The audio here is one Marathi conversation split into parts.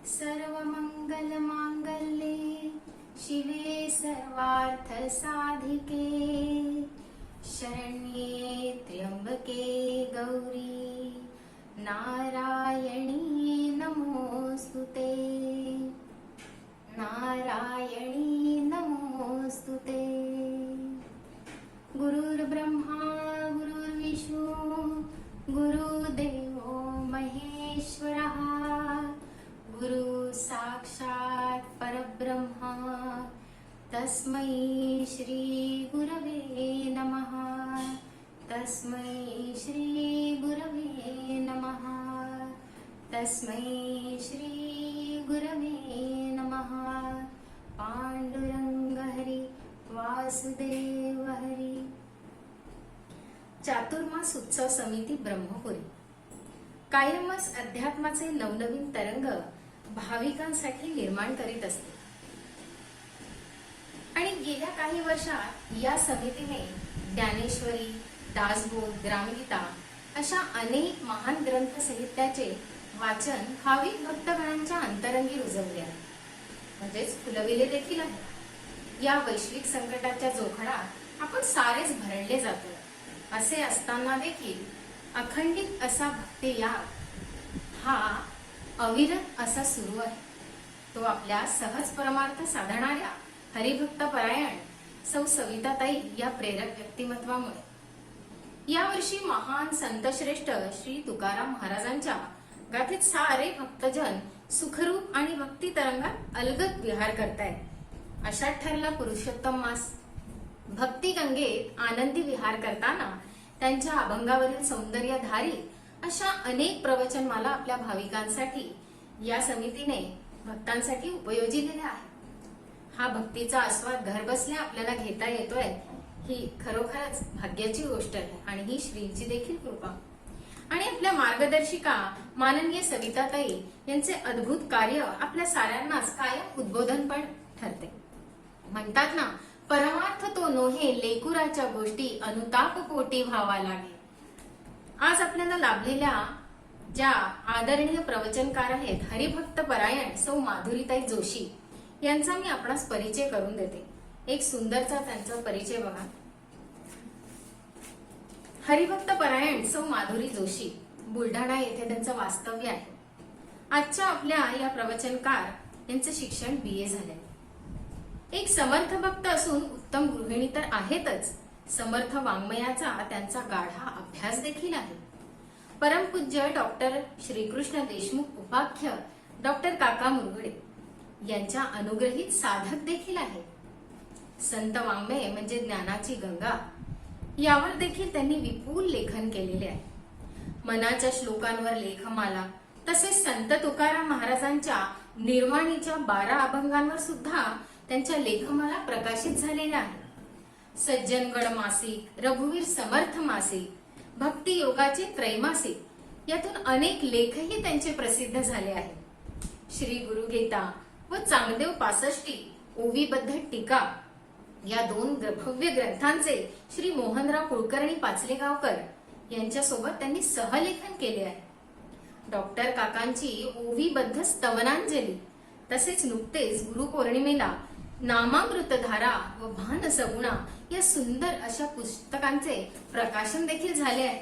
सर्वमंगलमांगल्ये शिवे सर्वार्थसाधिके शरण्ये त्र्यंबके गौरी नारायणी नमोस्तुते नारायणी नमोस्तुते। गुरुर्ब्रह्मा गुरुर्विष्णु गुरुदेवो महेश्वरः गुरु साक्षात् परब्रह्मा तस्मै श्री गुरवे नमः तस्मै श्री गुरवे नमः तस्मै श्री गुरवे नमः। पांडुरंग हरी वासुदेव हरी। चातुर्मास उत्सव समिती ब्रह्मपुरी कायमच अध्यात्माचे नवनवीन तरंग भाविकांसाठी निर्माण करीत असते आणि गेल्या काही वर्षात या समितीने ज्ञानेश्वरी, दासबोध, ग्रामगीता अशा अनेक महान ग्रंथ साहित्याचे वाचन भाविक भक्तगणांच्या अंतरंगी रुजवले आहे, म्हणजेच फुलविले देखील आहे। या वैश्विक संकटाच्या जोखडात आपण सारेच भरडले जातो। असे असताना देखील अखंडित असा भक्तियाग हा अविरत असा सुरू आहे। तो आपल्या सहज परमार्थ साधणाऱ्या हरिभक्त परायण सौ सविताताई या प्रेरक व्यक्तिमत्वामुळे यावर्षी महान संतश्रेष्ठ श्री तुकाराम महाराजांच्या गाथेत सारे भक्तजन सुखरूप आणि भक्ती तरंगात अलगद विहार करतायत। अशा ठरला पुरुषोत्तम मास। भक्ती गंगेत आनंदी विहार करताना त्यांच्या अभंगावरील सौंदर्यधारी अशा अनेक प्रवचनमाला आपल्या भाविकांसाठी या समितीने भक्तांसाठी उपयोजिलेल्या आहेत। हा भक्तीचा आस्वाद घर बसल्या आपल्याला घेता येतोय ही खरोखरच भाग्याची गोष्ट आहे आणि ही श्रींची देखील कृपा आणि आपल्या मार्गदर्शिका माननीय सविताताई यांचे अद्भुत कार्य आपल्या साऱ्यांनाच कायम उद्बोधनपण ठरते। म्हणतात ना, परमार्थ तो नोहे लेकुराच्या गोष्टी अनुताप पोटी व्हावा लागे। आज आपल्याला लाभलेल्या ज्या आदरणीय प्रवचनकार आहेत हरिभक्त परायण सौ माधुरीताई जोशी यांचा मी आपणास परिचय करून देते। एक सुंदरचा त्यांचा परिचय बघा। हरिभक्त परायण सौ माधुरी जोशी, बुलढाणा येथे त्यांचं वास्तव्य आहे। आजच्या आपल्या या प्रवचनकार यांचे शिक्षण BA झाले। एक समर्थ भक्त असून उत्तम गृहिणी तर आहेतच, समर्थ वाङ्मयाचा त्यांचा गाढा अभ्यास देखील आहे। परमपूज्य डॉक्टर श्रीकृष्ण देशमुख उपाख्य डॉक्टर काका मुरगुडे यांच्या अनुग्रहित साधक देखील आहे। संत वाङ्मय म्हणजे ज्ञानाची गंगा यावर देखील त्यांनी विपुल लेखन केलेले आहे। मनाच्या श्लोकांवर लेखमाला तसेच संत तुकाराम महाराजांच्या निर्वाणीच्या 12 अभंगांवर सुद्धा त्यांच्या लेखमाला प्रकाशित झालेल्या आहेत। सज्जनगड मासिक, रघुवीर समर्थ मासिक, भक्ती योगाचे त्रैमासिक यातून अनेक लेखही त्यांचे प्रसिद्ध झाले आहेत। श्री गुरुगीता व चांगदेव 65 ओवीबद्ध टीका या 2 भव्य ग्रंथांचे श्री मोहनराव कुलकर्णी पाचलेगावकर यांच्यासोबत त्यांनी सहलेखन केले आहे। डॉक्टर काकांची ओवीबद्ध स्तवनांजली तसेच नुकतेच गुरुपौर्णिमेला नामामृतधारा व भान सगुणा या सुंदर अशा पुस्तकांचे प्रकाशन देखील झाले आहे।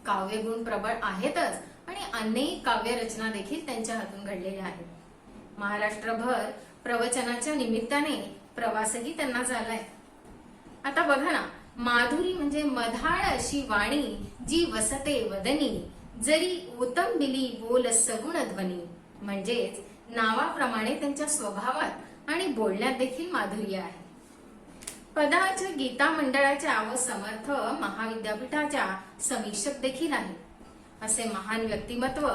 काव्यगुण प्रबळ आहेतच आणि अनेक काव्य रचना देखील त्यांच्या हातून घडलेल्या आहेत। महाराष्ट्रभर प्रवचनाच्या निमित्ताने प्रवासही त्यांना झालाय। आता बघा ना, माधुरी म्हणजे मधाळ अशी वाणी जी वसते वदनी जरी ओतंबिली बोल सगुण ध्वनी, म्हणजेच नावाप्रमाणे त्यांच्या स्वभावात आणि बोलण्यात देखील माधुर्य आहे। पदाच्या गीता मंडळाच्या व समर्थ महाविद्यापीठाच्या समीक्षक देखील आहेत। असे महान व्यक्तिमत्व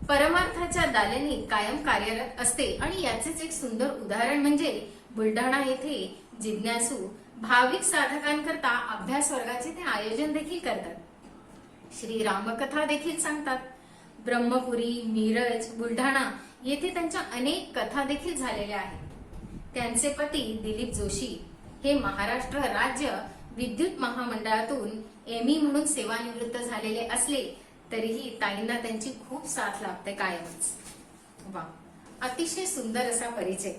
परमार्थाच्या दालनीत कायम कार्यरत असते आणि याचेच एक सुंदर उदाहरण म्हणजे बुलढाणा येथे जिज्ञासू भाविक साधकांकरता अभ्यास वर्गाचे ते आयोजन देखील करतात। श्री रामकथा देखील सांगतात। ब्रह्मपुरी, मिरज, बुलढाणा येथे त्यांच्या अनेक कथा देखील झालेल्या आहेत। त्यांचे पती दिलीप जोशी हे महाराष्ट्र राज्य विद्युत महामंडळातून ME म्हणून सेवानिवृत्त झालेले असले तरीही ताईंना त्यांची खूप साथ लाभते कायमच। वा, अतिशय सुंदर असा परिचय.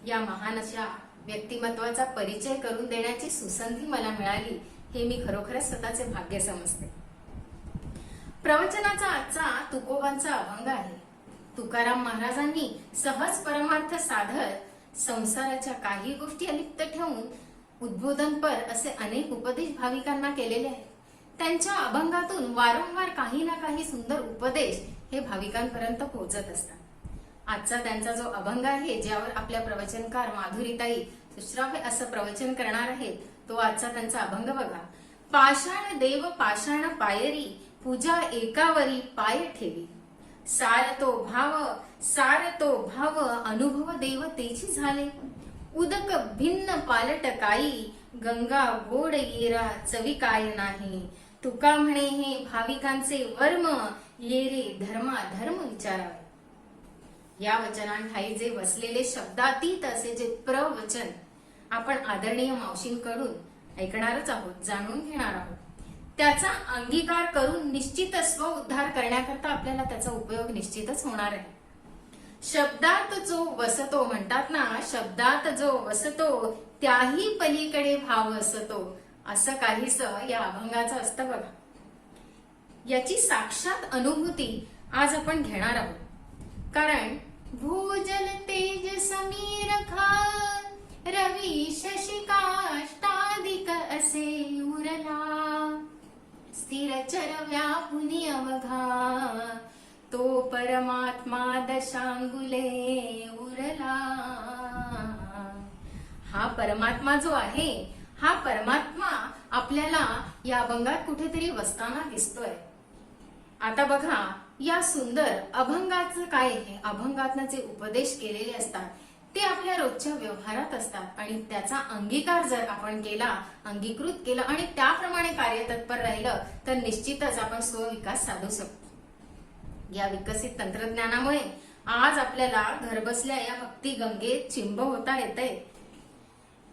या महान अशा व्यक्तिमत्वाचा परिचय करून देण्याची सुसंधी मला मिळाली हे मी खरोखरच स्वतःचे भाग्य समजते. प्रवचनाचा आजचा तुकोबांचा अभंग आहे. तुकाराम महाराजांनी सहज परमार्थ साधत संसाराच्या काही गोष्टी अलिप्त ठेवून उद्बोधनपर असे अनेक उपदेश भाविकांना केलेले आहेत. त्यांच्या अभंगातून वारंवार काही ना काही सुंदर उपदेश हे भाविकांपर्यंत पोहोचत असतात. आजचा त्यांचा जो अभंग आहे, ज्यावर आपल्या प्रवचनकार माधुरीताई सुश्राव्य असं प्रवचन करणार आहेत, तो आजचा त्यांचा अभंग बघा. पाषाण देव पाषाण पायरी, पूजा एकावरी पाय ठेवी. सार तो भाव अनुभव देवतेची झाले. उदक भिन्न पालट काई, गंगा गोड येरा चवी काय नाही. तुका म्हणे हे भाविकांचे वर्म, येरे धर्मा धर्म विचारावे. या वचनांठाई जे वसलेले शब्दातीत असे जे प्रवचन आपण आदरणीय मावशींकडून ऐकणारच आहोत, जाणून घेणार आहोत, त्याचा अंगीकार करून निश्चित स्व उद्धार करण्याकरता आपल्याला त्याचा उपयोग निश्चितच होणार आहे. शब्दात जो वसतो म्हणतात ना, शब्दात जो वसतो त्याही पलीकडे भाव असतो, असं काहीस या अभंगाचं असतं बघा. याची साक्षात अनुभूती आज आपण घेणार आहोत. कारण भूजल तेज समीर खान, रवी शशी काष्टादिक असे उरला. स्थिर चर व्यापुनी अवघा, तो परमात्मा दशांगुले उरला. हा परमात्मा जो आहे, हा परमात्मा आपल्याला या अभंगात कुठेतरी वसताना दिसतोय. आता बघा, या सुंदर अभंगाचं काय आहे, अभंगातनं जे उपदेश केलेले असतात ते आपल्या रोजच्या व्यवहारात असतात आणि त्याचा अंगीकार जर आपण केला, अंगीकृत केलं आणि त्याप्रमाणे कार्यतत्पर राहिलं तर निश्चितच आपण स्वविकास साधू शकतो. या विकसित तंत्रज्ञानामुळे आज आपल्याला घरबसल्या या भक्ती गंगेत चिंब होता येते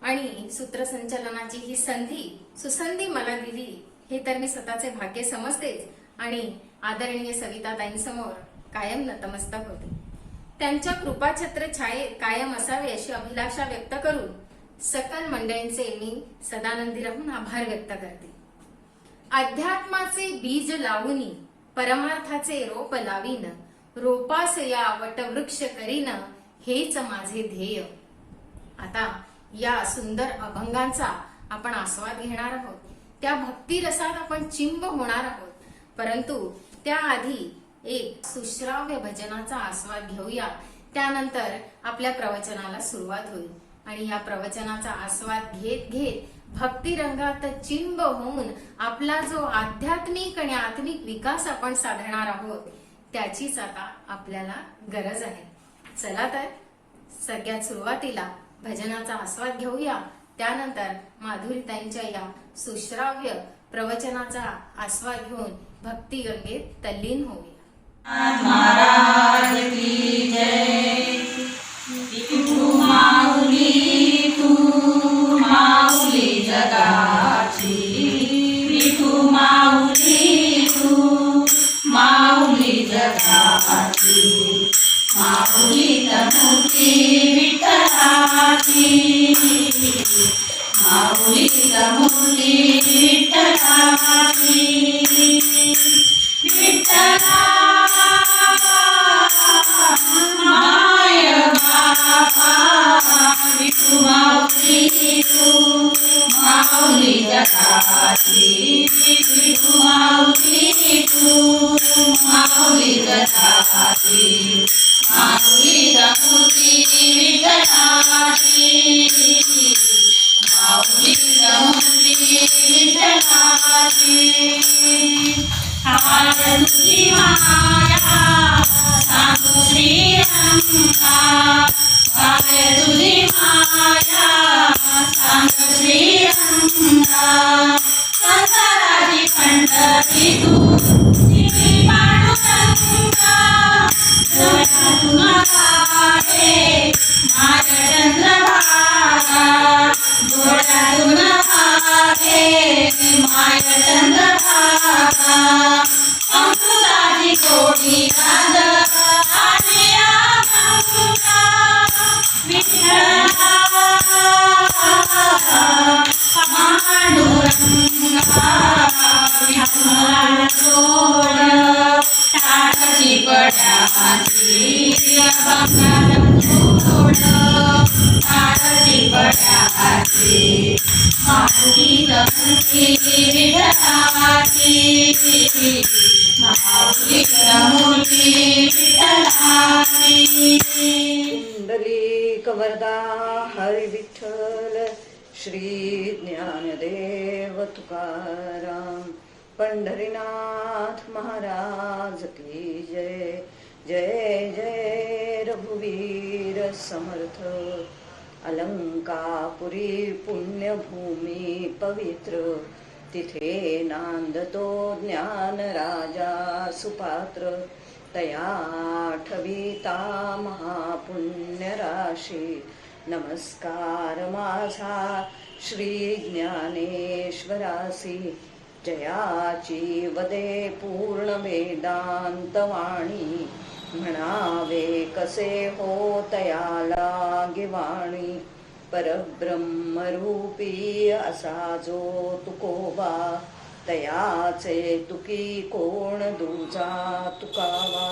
आणि सूत्रसंचलनाची ही सुसंधी मला दिली हे तर मी स्वतःचे भाग्य समजतेच आणि आदरणीय सविताताईंसमोर कायम नतमस्तक होते. त्यांच्या कृपाछत्र छायेत कायम असावे अशी अभिलाषा व्यक्त करून सकल मंडळींचे मी सदानंदी राहून आभार व्यक्त करते. अध्यात्माचे बीज लावून परमार्थाचे रोप लावीन, रोपास या वटवृक्ष करीन हेच माझे ध्येय. आता या सुंदर अभंगांचा आपण आस्वाद घेणार आहोत, त्या भक्ती रसात आपण चिंब होणार आहोत. परंतु त्याआधी एक सुश्राव्य भजनाचा आस्वाद घेऊया. त्यानंतर आपल्या प्रवचनाला सुरुवात होईल आणि या प्रवचनाचा आस्वाद घेत घेत भक्ती रंगात चिंब होऊन आपला जो आध्यात्मिक आणि आत्मिक विकास आपण साधणार आहोत त्याचीच आता आपल्याला गरज आहे. चला तर सगळ्यात सुरुवातीला भजनाचा आस्वाद घेऊया. त्यानंतर माधुरीताईंच्या या सुश्राव्य प्रवचनाचा आस्वाद घेऊन भक्ती गंगेत तल्लीन होऊया. महाराज की जय. तू माऊली जगाची, तू माऊली जगाची, माऊली तमुती विठ्ठलाची, माऊली तमुती विठ्ठलाची. विठ्ठला माय बाबा, विठू माऊली तू माऊली जगाची, विठू माऊली तू माऊली जगाची, माऊली तमुती विठ्ठलाची, माऊली तमुती विठ्ठलाची. हाय तुझी माया सांगू श्रीरंगा, हाय तुझी माया सांगू श्रीरंगा. संसाराची पंढरी तू श्री पांडुरंगा, डोळ्यातून वाहे माझ्या चंद्रभागा, डोळ्यातून वाहे माझ्या चंद्रभागा. अमृताची गोडी राज आणि बंगारम सोड आरती पडाची माऊली रमती विठलाची माऊली रमती विठलाची कुंडलिक वरदा हरी विठ्ठल श्री ज्ञानदेव तुकाराम पंढरीनाथ महाराज की जय जय जय रघुवीर समर्थ अलंकापुरी पुण्यभूमी पवित्र तिथे नांदतो ज्ञान राजा सुपात्र तया ठविता महापुण्य राशी नमस्कार माझा श्री ज्ञानेश्वरासी जयाची वदे पूर्ण वेदांत वाणी म्हणावे कसे हो तयाला गिवाणी परब्रह्मरूपी असा जो तुकोबा तयाचे तुकी कोण दूजा तुकावा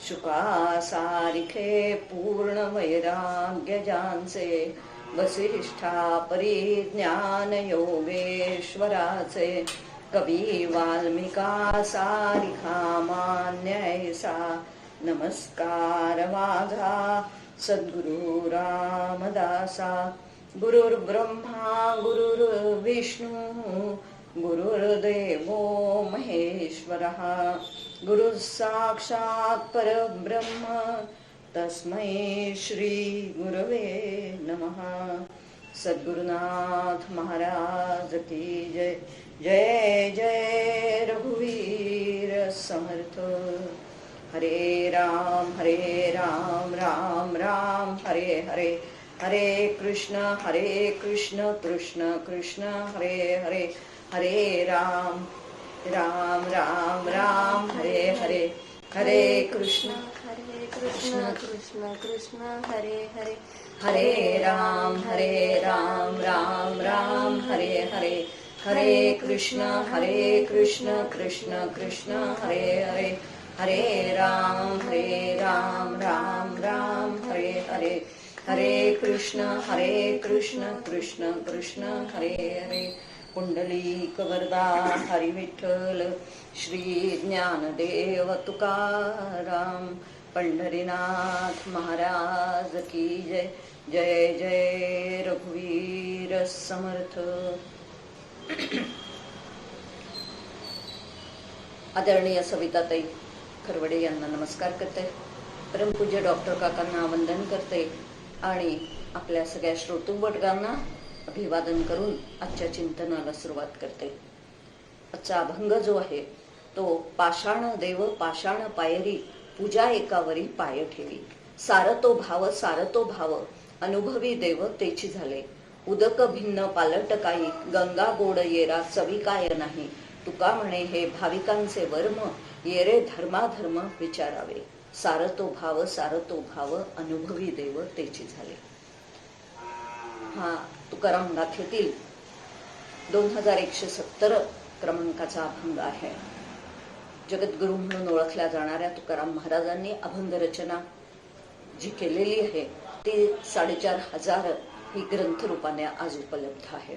शुका सारिखे पूर्ण वैराग्य ज्यांचे वसिष्ठा परिज्ञान योगेश्वराचे कवी वाल्मिका सारिखा मान्यैसा नमस्कार माझा सद्गुरु रामदासा गुरुर्ब्रह्मा गुरुर्विष्णू गुरुर्देवो महेश्वरः गुरुः साक्षात् परब्रह्म तस्मै श्री गुरवे नमः सद्गुरुनाथ महाराज की जय जय जय रघुवीर समर्थ हरे राम राम राम हरे हरे हरे कृष्ण कृष्ण कृष्ण हरे हरे हरे राम राम हरे हरे हरे कृष्ण कृष्ण कृष्ण हरे हरे हरे राम राम हरे हरे हरे कृष्ण कृष्ण कृष्ण हरे हरे हरे राम राम हरे हरे हरे कृष्ण कृष्ण कृष्ण हरे हरे कुंडलिक वरदा हरी विठ्ठल श्री ज्ञानदेव तुकाराम पंढरीनाथ महाराज की जय जय जय रघुवीर समर्थ आदरणीय सविताताई खरवडे यांना नमस्कार करते, परमपूज्य डॉक्टर काकांना वंदन करते आणि आपल्या सगळ्या श्रोतृवर्गांना अभिवादन करून आजच्या चिंतनाला सुरुवात करते. आजचा अभंग जो आहे तो पाषाण देव पाषाण पायरी पूजा एकावरी पाय ठेवी सारतो भाव अनुभवी देव तेची झाले उदक भिन्न पालट काही गंगा गोड येरा चवी काय नाही तुका म्हणे हे भाविकांचे वर्म येरे धर्माधर्म विचारावे सारतो भाव अनुभवी देव तेची झाले. हा तुकाराम गाथेतील 2170 क्रमांकाचा अभंग आहे. जगद्गुरु म्हणून ओळखल्या जाणाऱ्या तुकाराम महाराजांनी अभंग रचना जी केलेली आहे ती 4500 ही ग्रंथ रूपाने आज उपलब्ध आहे.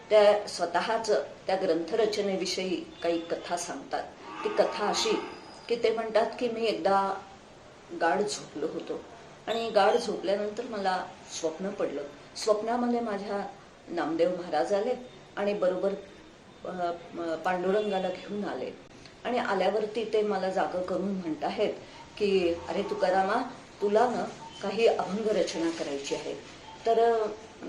त्या स्वतःच त्या ग्रंथरचनेविषयी काही कथा सांगतात. ती कथा अशी की ते म्हणतात की मी एकदा गाढ झोपलो होतो आणि गाढ झोपल्यानंतर मला स्वप्न पडलं. स्वप्नामध्ये माझ्या नामदेव महाराज आले आणि बरोबर पांडुरंगाला घेऊन आले आणि आल्यावरती ते मला जागं करून म्हणत आहेत की अरे तुकारामा तुला ना काही अभंग रचना करायची आहे. तर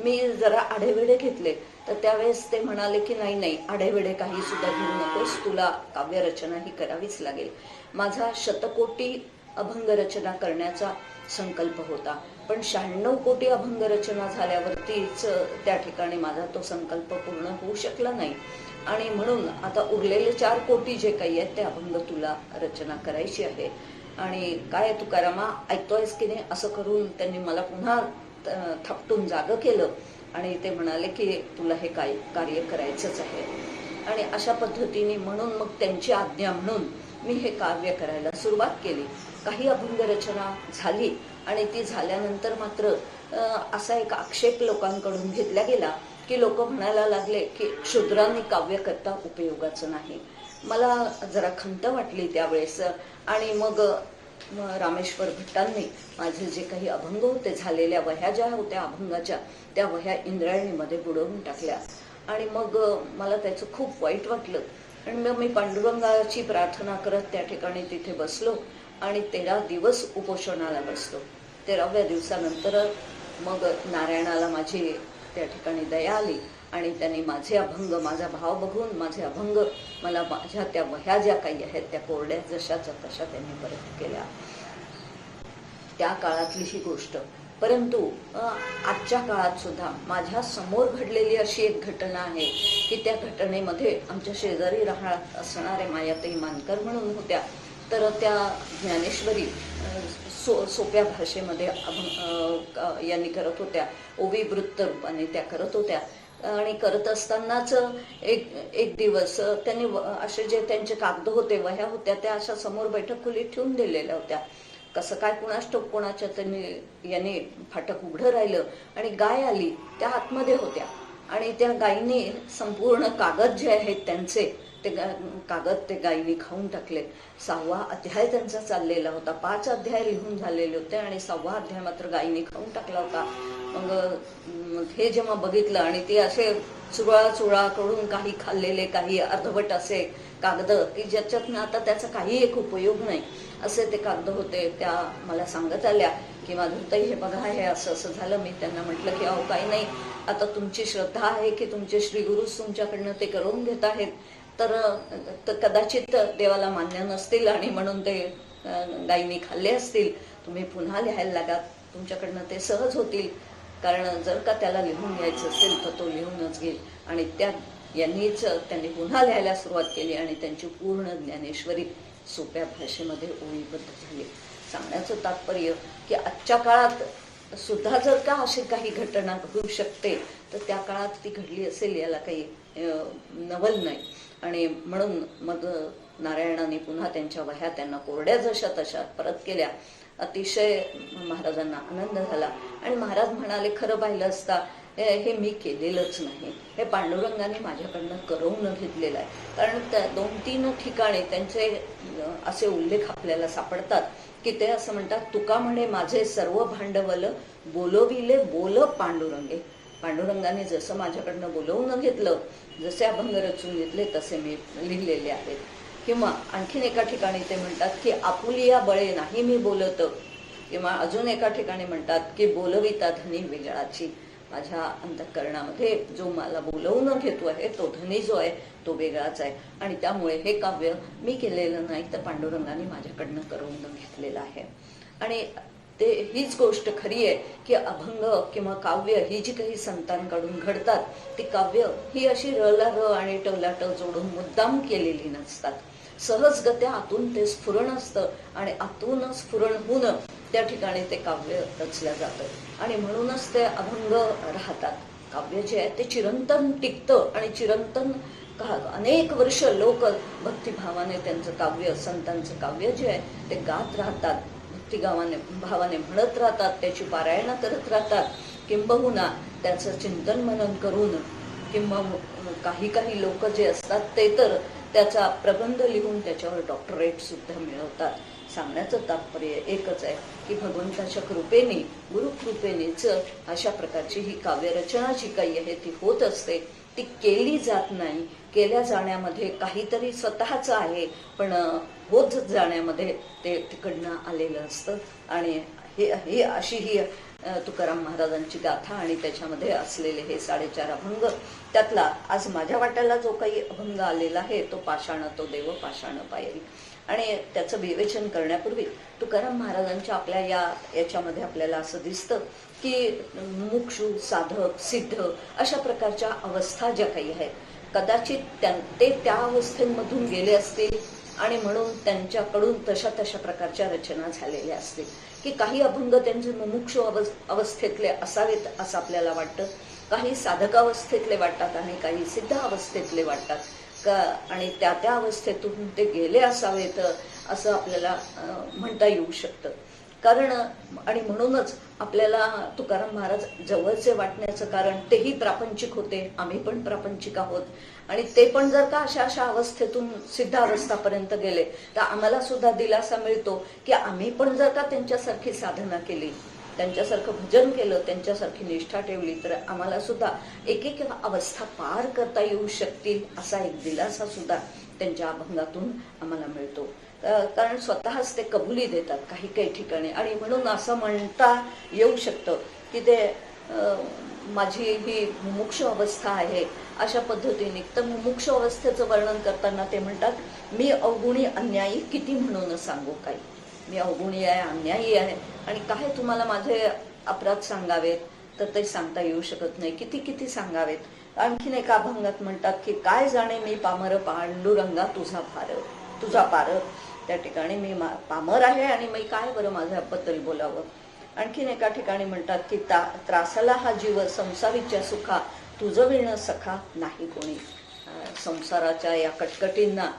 मी जरा आढेवेढे घेतले तर त्यावेळेस ते म्हणाले की नाही आढेवेढे काही सुद्धा घेऊ नकोस, तुला काव्यरचना ही करावीच लागेल. माझा शतकोटी अभंग रचना करण्याचा संकल्प होता, पण 96 कोटी अभंग रचना झाल्यावरतीच त्या ठिकाणी माझा तो संकल्प पूर्ण होऊ शकला नाही आणि म्हणून आता उरलेले 4 कोटी जे काही आहेत ते अभंग तुला रचना करायची आहे. आणि काय तुकारामा ऐकतोयस की नाही असं करून त्यांनी मला पुन्हा थपटून जागं केलं आणि ते म्हणाले की तुला हे कार्य करायचंच आहे. आणि अशा पद्धतीने म्हणून मग त्यांची आज्ञा म्हणून मी हे काव्य करायला सुरुवात केली. काही अभंग रचना झाली आणि ती झाल्यानंतर मात्र असा एक आक्षेप लोकांकडून घेतला गेला की लोक म्हणायला लागले की शूद्रांनी काव्य करता उपयोगाचं नाही. मला जरा खंत वाटली त्यावेळेस. आणि मग रामेश्वर भट्टांनी माझे जे काही अभंग होते, झालेल्या वह्या ज्या होत्या अभंगाच्या, त्या वह्या इंद्रायणीमध्ये बुडवून टाकल्या. आणि मग मला त्याचं खूप वाईट वाटलं. आणि मग मी पांडुरंगाची प्रार्थना करत त्या ठिकाणी तिथे बसलो आणि 13 दिवस उपोषणाला बसलो. 13व्या दिवसानंतर मग नारायणाला माझी त्या ठिकाणी दया आली आणि त्यांनी माझे अभंग, माझा भाव बघून माझे अभंग मला माझ्या त्या वह्या ज्या काही आहेत त्या कोरड्या जशाच्या तशा त्यांनी परत केल्या. त्या काळातली ही गोष्ट. परंतु आजच्या काळात सुद्धा माझ्या समोर घडलेली अशी एक घटना आहे की त्या घटनेमध्ये आमच्या शेजारी राहत असणारे मायाताई मानकर म्हणून होत्या. तर त्या ज्ञानेश्वरी सोप्या भाषेमध्ये यांनी करत होत्या, ओवी वृत्त रूपाने त्या करत होत्या. आणि करत असतानाच एक दिवस त्यांनी असे जे त्यांचे कागद होते, वह्या होत्या, त्या अशा समोर बैठक खोलीत ठेवून दिलेल्या होत्या. कसं काय कुणास ठाऊक कोणाच्या त्यांनी यांनी फाटक उघडं राहिलं आणि गाय आली, त्या आतमध्ये होत्या. आणि त्या गायीने संपूर्ण कागद जे आहेत त्यांचे ते कागद ते गायीने खाऊन टाकले. 6वा अध्याय त्यांचा चाललेला होता. 5 अध्याय लिहून झालेले होते आणि 6वा अध्याय मात्र गायीने खाऊन टाकला होता. मग हे जेव्हा बघितलं आणि ते असे चुळा करून काही खाल्लेले, काही अर्धवट असे कागद की ज्याच्यातनं आता त्याचा काही एक उपयोग नाही असे ते कागद होते. त्या मला सांगत आल्या की माधुरताई हे बघा, हे असं असं झालं. मी त्यांना म्हटलं की अहो काही नाही, आता तुमची श्रद्धा आहे की तुमचे श्रीगुरुच तुमच्याकडनं ते करून घेत आहेत, तर कदाचित देवाला मान्य नसतील आणि म्हणून ते गायीने खाल्ले असतील. तुम्ही पुन्हा लिहायला लागा, तुमच्याकडनं ते सहज होतील. कारण जर का त्याला लिहून घ्यायचं असेल तर तो लिहूनच घेईल. आणि त्यांनी पुन्हा लिहायला सुरुवात केली आणि त्यांची पूर्ण ज्ञानेश्वरी सोप्या भाषेमध्ये ओळीबद्ध झाली. सांगण्याचं तात्पर्य की आजच्या काळात सुद्धा जर का अशी काही घटना घडू शकते तर त्या काळात ती घडली असेल याला काही नवल नाही. आणि म्हणून मग नारायणाने पुन्हा त्यांच्या वह्या त्यांना कोरड्या जशा तशा परत केल्या. अतिशय महाराजांना आनंद झाला आणि महाराज म्हणाले, खरं पाहिलं असता हे मी केलेलंच नाही, हे पांडुरंगाने माझ्याकडनं करवून घेतलेलं आहे. कारण त्या 2-3 ठिकाणी त्यांचे असे उल्लेख आपल्याला सापडतात की ते असं म्हणतात, तुका म्हणे माझे सर्व भांडवल बोलविले बोल पांडुरंगे. पांडुरंगाने जसं माझ्याकडनं बोलवून घेतलं, जसे अभंग रचून घेतले तसे मी लिहिलेले आहेत. किंवा आणखीन एका ठिकाणी ते म्हणतात की आपुलिया बळे नाही मी बोलत. किंवा अजून एका ठिकाणी म्हणतात की बोलविता धनी वेगळाची. माझ्या अंतःकरणामध्ये जो मला बोलवून घेतो आहे तो धनी जो आहे तो वेगळाच आहे. आणि त्यामुळे हे काव्य मी केलेलं नाही तर पांडुरंगाने माझ्याकडनं करवून घेतलेलं आहे. आणि हीच गोष्ट खरी आहे की अभंग किंवा काव्य ही जी काही संतांकडून घडतात ती काव्य ही अशी रला र आणि टला ट जोडून मुद्दाम केलेली नसतात. सहजगत्या आतून ते स्फुरण असतं आणि आतून स्फुरण होऊन त्या ठिकाणी ते काव्य रचल्या जातं आणि म्हणूनच ते अभंग राहतात. काव्य जे आहे ते चिरंतन टिकतं आणि चिरंतन अनेक वर्ष लोक भक्तिभावाने त्यांचं काव्य, संतांचं काव्य जे आहे ते गात राहतात, भावाने म्हणत राहतात, त्याची पारायणं करत राहतात. किंबहुना त्याचं चिंतन मनन करून किंवा काही लोक जे असतात ते तर त्याचा प्रबंध लिहून त्याच्यावर डॉक्टरेट सुद्धा मिळवतात. सांगण्याचं तात्पर्य एकच आहे की भगवंताच्या कृपेने, गुरुकृपेनेच अशा प्रकारची ही काव्यरचना जी काही आहे ती होत असते. ती केली जात नाही. केल्या जाण्यामध्ये काहीतरी स्वतःच आहे, पण होत जाण्यामध्ये ते तिकडनं आलेलं असतं. आणि ही अशी ही तुकाराम महाराजांची गाथा आणि त्याच्यामध्ये असलेले हे 4.5 अभंग. त्यातला आज माझ्या वाट्याला जो काही अभंग आलेला आहे तो पाषाण तो देव पाषाण पायरी. आणि त्याचं विवेचन करण्यापूर्वी तुकाराम महाराजांच्या आपल्या याच्यामध्ये आपल्याला असं दिसतं की मुमुक्षु, साधक, सिद्ध अशा प्रकारच्या अवस्था ज्या काही आहेत, कदाचित ते त्या अवस्थेमधून गेले असतील आणि म्हणून त्यांच्याकडून तशा प्रकारच्या रचना झालेल्या असतील. की काही अभंग त्यांचे मुमुक्षु अवस्थेतले असावेत असं आपल्याला वाटतं, काही साधक अवस्थेतले वाटतात आणि काही सिद्ध अवस्थेतले वाटतात. आणि त्या त्या अवस्थेतून ते गेले असावेत असं आपल्याला म्हणता येऊ शकतं. कारण आणि म्हणूनच आपल्याला तुकाराम महाराज जवळचे वाटण्याचं कारण तेही प्रापंचिक होते, आम्ही पण प्रापंचिक आहोत. आणि ते पण जर का अशा अशा अवस्थेतून सिद्ध अवस्थापर्यंत गेले तर आम्हाला सुद्धा दिलासा मिळतो की आम्ही पण जर का त्यांच्यासारखी साधना केली, त्यांच्यासारखं भजन केलं, त्यांच्यासारखी निष्ठा ठेवली तर आम्हाला सुद्धा एक एक अवस्था पार करता येऊ शकतील असा एक दिलासा सुद्धा त्यांच्या अभंगातून आम्हाला मिळतो. कारण स्वतःच ते कबुली देतात काही काही ठिकाणी. आणि म्हणून असं म्हणता येऊ शकतं की ते माझी ही मुमुक्ष अवस्था आहे अशा पद्धतीने. तर मुमुक्ष अवस्थेचं वर्णन करताना ते म्हणतात, मी अवगुणी अन्यायी किती म्हणून सांगू काही. मी अवगुणी आहे, अन्यायी आहे, आणि काय तुम्हाला माझे अपराध सांगावेत तर ते सांगता येऊ शकत नाही. किती किती सांगावेत. आणखीन एका अभंगात म्हणतात की काय जाणे मी पामर पांडुरंगा तुझा पार. त्या ठिकाणी मी पामर आहे आणि मी काय बरं माझ्याबद्दल बोलावं. आणखीन एका ठिकाणी म्हणतात की त्रासाला हा जीव संसारीच्या सुखा तुझं विण सखा नाही कोणी. संसाराच्या या कटकटींना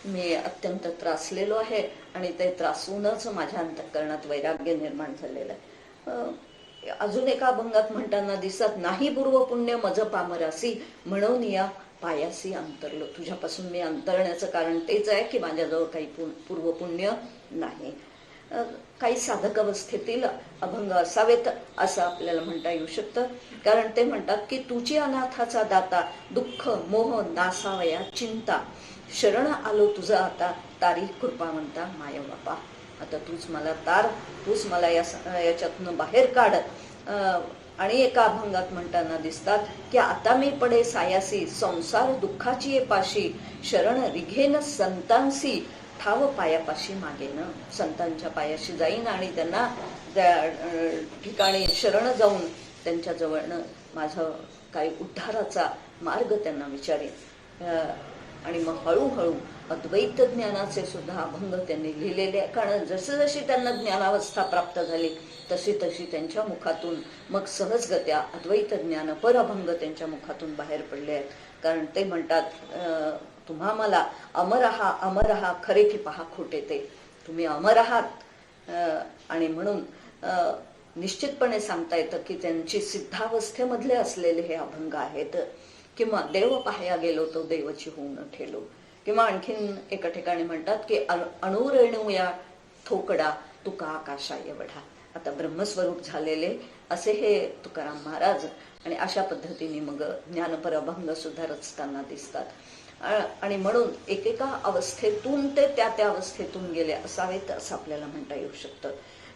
मी अत्यंत त्रासलेलो आहे आणि ते त्रासूनच माझ्या अंतःकरणात वैराग्य निर्माण झालेलं आहे. अजून एका अभंगात म्हणताना दिसत, नाही पूर्व पुण्य मज पामरासी म्हणून या पायासी अंतरलो. तुझ्यापासून मी अंतरण्याचं कारण तेच आहे की माझ्याजवळ काही पूर्व पुण्य नाही. काही साधक अवस्थेतील अभंग असावेत असं आपल्याला म्हणता येऊ शकतं. कारण ते म्हणतात की तुझी अनाथाचा दाता दुःख मोह नासावया चिंता शरण आलो तुझं आता तारी कृपा म्हणता माय बापा. आता तूच मला तार, तूच मला याच्यातनं बाहेर काढ. आणि एका अभंगात म्हणताना दिसतात की आता मी पडे सायासी संसार दुःखाची पाशी शरण रिघेन संतांसी ठाव पायापाशी मागेन. संतांच्या पायाशी जाईन आणि त्यांना त्या ठिकाणी शरण जाऊन त्यांच्या जवळनं माझं काही उद्धाराचा मार्ग त्यांना विचारेन. आणि मग हळूहळू अद्वैत ज्ञानाचे सुद्धा अभंग त्यांनी लिहिलेले आहे. कारण जशी जशी त्यांना ज्ञानावस्था प्राप्त झाली तशी तशी त्यांच्या मुखातून मग सहजगत्या अद्वैत ज्ञान पर अभंग त्यांच्या मुखातून बाहेर पडले आहेत. कारण ते म्हणतात, तुम्हा मला अमर आहा खरे की पहा खोटे ते. तुम्ही अमर आहात आणि म्हणून निश्चितपणे सांगता येतं की त्यांची सिद्धावस्थेमधले असलेले हे अभंग आहेत. किंवा देव पाहाया गेलो तो देवची होऊन ठेलो. किंवा आणखीन एका ठिकाणी म्हणतात की अणुरेणू या थोकडा तुका आकाशाय वढा. आता ब्रह्मस्वरूप झालेले असे हे तुकाराम महाराज. आणि अशा पद्धतीने मग ज्ञानपर अभंग सुद्धा रचताना दिसतात. आणि म्हणून एकेका अवस्थेतून ते त्या त्या अवस्थेतून गेले असावेत असं आपल्याला म्हणता येऊ शकतं.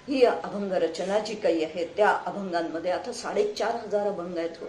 ही अभंग रचना जी काही आहे त्या अभंगांमध्ये आता 4,500 अभंग आहेत.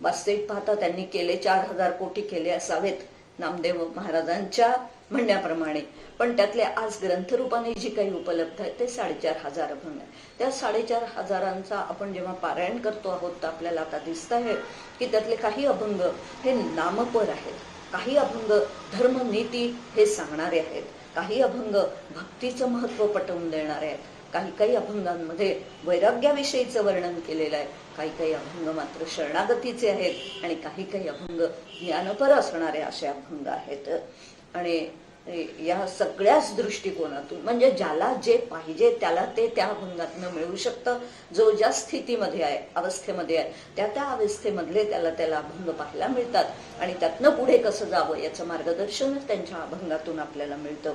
वास्तविक पाहता त्यांनी केले 4,000 कोटी केले असावेत नामदेव महाराजांच्या म्हणण्याप्रमाणे. पण त्यातले आज ग्रंथरूपाने जी काही उपलब्ध आहे ते 4,500 अभंग आहे. त्या 4,500 आपण जेव्हा पारायण करतो आहोत तर आपल्याला आता दिसत आहे की त्यातले काही अभंग हे नामपर आहेत, काही अभंग धर्मनीती हे सांगणारे आहेत, काही अभंग भक्तीचं महत्व पटवून देणारे आहेत, काही काही अभंगांमध्ये वैराग्याविषयीचं वर्णन केलेलं आहे, काही काही अभंग मात्र शरणागतीचे आहेत आणि काही काही अभंग ज्ञानपर असणारे असे अभंग आहेत. आणि या सगळ्याच दृष्टिकोनातून म्हणजे ज्याला जे पाहिजे त्याला ते त्या अभंगातनं मिळू शकतं. जो ज्या स्थितीमध्ये आहे, अवस्थेमध्ये आहे, त्या त्या अवस्थेमधले त्याला अभंग पाहायला मिळतात आणि त्यातनं पुढे कसं जावं याचं मार्गदर्शनच त्यांच्या अभंगातून आपल्याला मिळतं.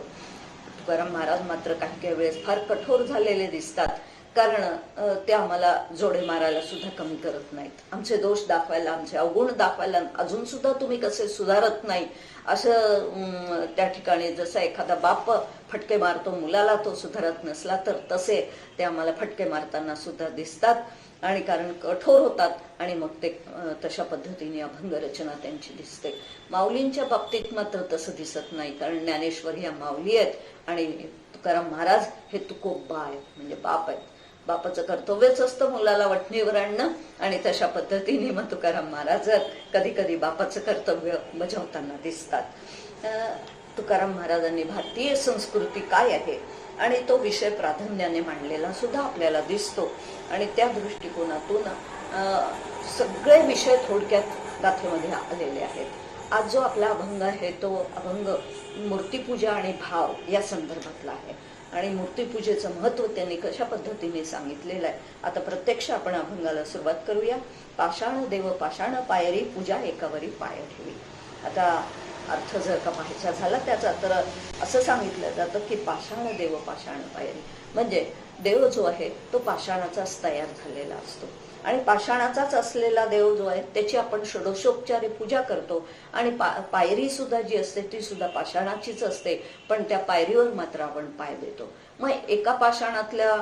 तुकाराम महाराज मात्र काही काही वेळेस फार कठोर झालेले दिसतात. कारण ते आम्हाला जोडे मारायला सुद्धा कमी करत नाहीत. आमचे दोष दाखवायला, आमचे अवगुण दाखवायला अजून सुद्धा तुम्ही कसे सुधारत नाही असं त्या ठिकाणी जसं एखादा बाप फटके मारतो मुलाला, तो सुधारत नसला तर तसे ते आम्हाला फटके मारताना सुद्धा दिसतात. आणि कारण कठोर होतात आणि मग ते तशा पद्धतीने अभंग रचना त्यांची दिसते. माऊलींच्या बाबतीत मात्र तसं दिसत नाही. कारण ज्ञानेश्वर ह्या माऊली आहेत आणि तुकाराम महाराज हे तुकोबा आहेत, म्हणजे बाप आहेत. बापाचं कर्तव्यच असतं मुलाला वठणीवर आणणं आणि तशा पद्धतीने मग तुकाराम महाराज कधी कधी बापाचं कर्तव्य बजावताना दिसतात. तुकाराम महाराजांनी भारतीय संस्कृती काय आहे आणि तो विषय प्राधान्याने मांडलेला सुद्धा आपल्याला दिसतो. आणि त्या दृष्टिकोनातून सगळे विषय थोडक्यात गाथेमध्ये आलेले आहेत. आज जो आपला अभंग आहे तो अभंग मूर्तीपूजा आणि भाव या संदर्भातला आहे आणि मूर्तीपूजेचं महत्त्व त्यांनी कशा पद्धतीने सांगितलेलं आहे. आता प्रत्यक्ष आपण अभंगाला सुरुवात करूया. पाषाण देव पाषाण पायरी पूजा एकावरी पाय ठेवी. आता अर्थ जर का पाहायचा झाला त्याचा तर असं सांगितलं जातं की पाषाण देव पाषाण पायरी म्हणजे देव जो आहे तो पाषाणाचाच तयार झालेला असतो आणि पाषाणाचाच असलेला देव जो आहे त्याची आपण षोडशोपचारे पूजा करतो आणि पायरी सुद्धा जी असते ती सुद्धा पाषाणाचीच असते, पण त्या पायरीवर मात्र आपण पाय देतो. मग एका पाषाणातल्या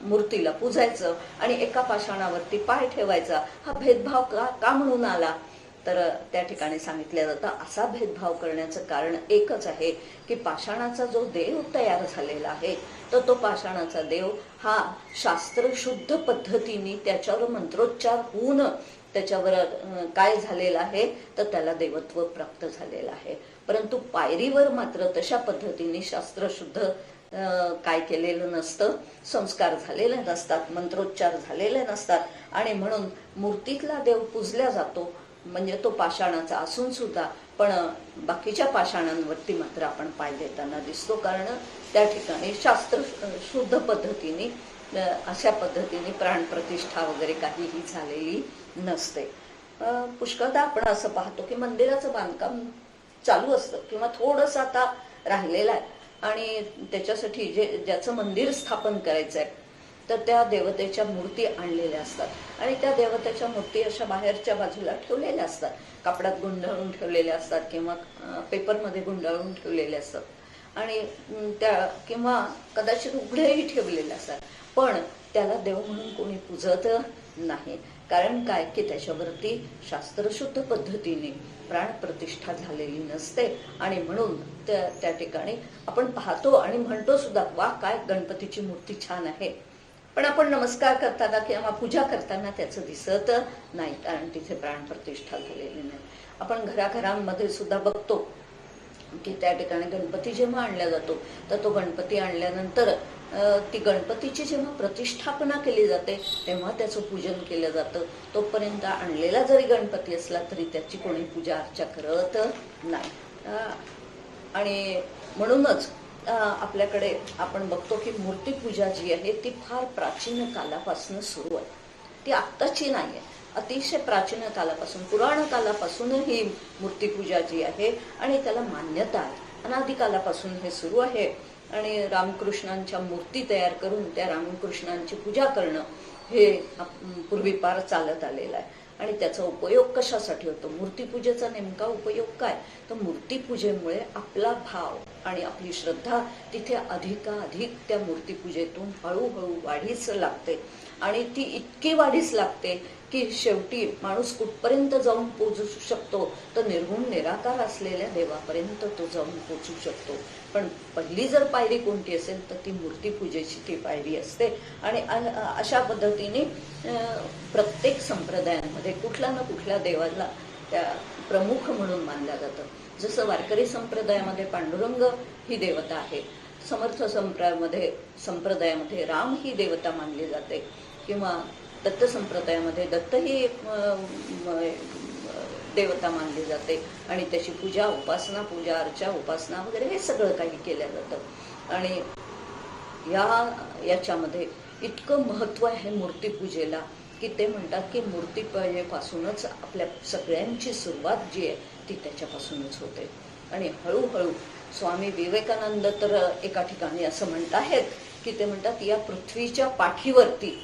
मूर्तीला पूजायचं आणि एका पाषाणावरती पाय ठेवायचा हा भेदभाव का म्हणून आला तर त्या ठिकाणी सांगितलं जातं असा भेदभाव करण्याचं कारण एकच आहे की पाषाणाचा जो देव तयार झालेला आहे तर तो पाषाणाचा देव हा शास्त्रशुद्ध पद्धतीने त्याच्यावर मंत्रोच्चार होऊन त्याच्यावर काय झालेलं आहे तर त्याला देवत्व प्राप्त झालेलं आहे. परंतु पायरीवर मात्र तशा पद्धतीने शास्त्रशुद्ध काय केलेलं नसतं, संस्कार झालेले नसतात, मंत्रोच्चार झालेले नसतात आणि म्हणून मूर्तीतला देव पूजला जातो म्हणजे तो पाषाणाचा असून सुद्धा पण बाकीच्या पाषाणांवरती मात्र आपण पाय देताना दिसतो कारण त्या ठिकाणी शास्त्र शुद्ध पद्धतीने अशा पद्धतीने प्राणप्रतिष्ठा वगैरे काहीही झालेली नसते. पुष्कळदा आपण असं पाहतो की मंदिराचं बांधकाम चालू असतं किंवा थोडंसं आता राहिलेलं आहे आणि त्याच्यासाठी ज्याचं मंदिर स्थापन करायचं आहे तर त्या देवतेच्या मूर्ती आणलेल्या असतात आणि त्या देवतेच्या मूर्ती अशा बाहेरच्या बाजूला ठेवलेल्या असतात, कापडात गुंडाळून ठेवलेल्या असतात किंवा पेपरमध्ये गुंडाळून ठेवलेल्या असतात आणि त्या किंवा कदाचित उघडेही ठेवलेले असतात, पण त्याला देव म्हणून कोणी पूजत नाही. कारण काय की त्याच्यावरती शास्त्रशुद्ध पद्धतीने प्राणप्रतिष्ठा झालेली नसते आणि म्हणून त्या ठिकाणी आपण पाहतो आणि म्हणतो सुद्धा वा काय गणपतीची मूर्ती छान आहे, पण आपण नमस्कार करताना किंवा पूजा करताना त्याचं दिसत नाही कारण तिथे प्राणप्रतिष्ठा झालेली नाही. आपण घराघरांमध्ये सुद्धा बघतो की त्या ठिकाणी गणपती जेव्हा आणला जातो तर तो गणपती आणल्यानंतर ती गणपतीची जेव्हा प्रतिष्ठापना केली जाते तेव्हा त्याचं पूजन केलं जातं. तोपर्यंत आणलेला जरी गणपती असला तरी त्याची कोणी पूजा अर्चा करत नाही आणि म्हणूनच आपल्याकडे आपण बघतो की मूर्तीपूजा जी आहे ती फार प्राचीन कालापासून सुरू आहे, ती आत्ताची नाही आहे, अतिशय प्राचीन कालापासून पुराण कालापासून ही मूर्तीपूजा जी आहे आणि त्याला मान्यता आहे. अनादी कालापासून हे सुरू आहे आणि रामकृष्णांच्या मूर्ती तयार करून त्या रामकृष्णांची पूजा करणं हे पूर्वीपार चालत आलेलं आहे आणि त्याचा उपयोग कशासाठी होतो, मूर्तीपूजेचा नेमका उपयोग काय तर मूर्तीपूजेमुळे आपला भाव आणि आपली श्रद्धा तिथे अधिकाधिक त्या मूर्तीपूजेतून हळूहळू वाढीस लागते आणि ती इतकी वाढीस लागते की शेवटी माणूस कुठपर्यंत जाऊन पोहोचू शकतो तर निर्गुण निराकार असलेल्या देवापर्यंत तो जाऊन पोहोचू शकतो. पण पहिली जर पायरी कोणती असेल तर ती मूर्तीपूजेची ती पायरी असते आणि अशा पद्धतीने प्रत्येक संप्रदायांमध्ये कुठल्या ना कुठल्या देवाला त्या प्रमुख म्हणून मानलं जातं. जसं वारकरी संप्रदायामध्ये पांडुरंग ही देवता आहे, समर्थ संप्रदायामध्ये राम ही देवता मानली जाते किंवा दत्त संप्रदायामध्ये दत्त ही देवता मानली जाते आणि त्याची पूजा पूजा अर्चा उपासना वगैरे हे सगळं काही केलं जातं आणि याच्यामध्ये इतकं महत्व आहे मूर्तीपूजेला की ते म्हणतात की मूर्तीपूजेपासूनच आपल्या सगळ्यांची सुरुवात जी आहे ती त्याच्यापासूनच होते आणि हळूहळू स्वामी विवेकानंद तर एका ठिकाणी असं म्हणत आहेत की ते म्हणतात या पृथ्वीच्या पाठीवरती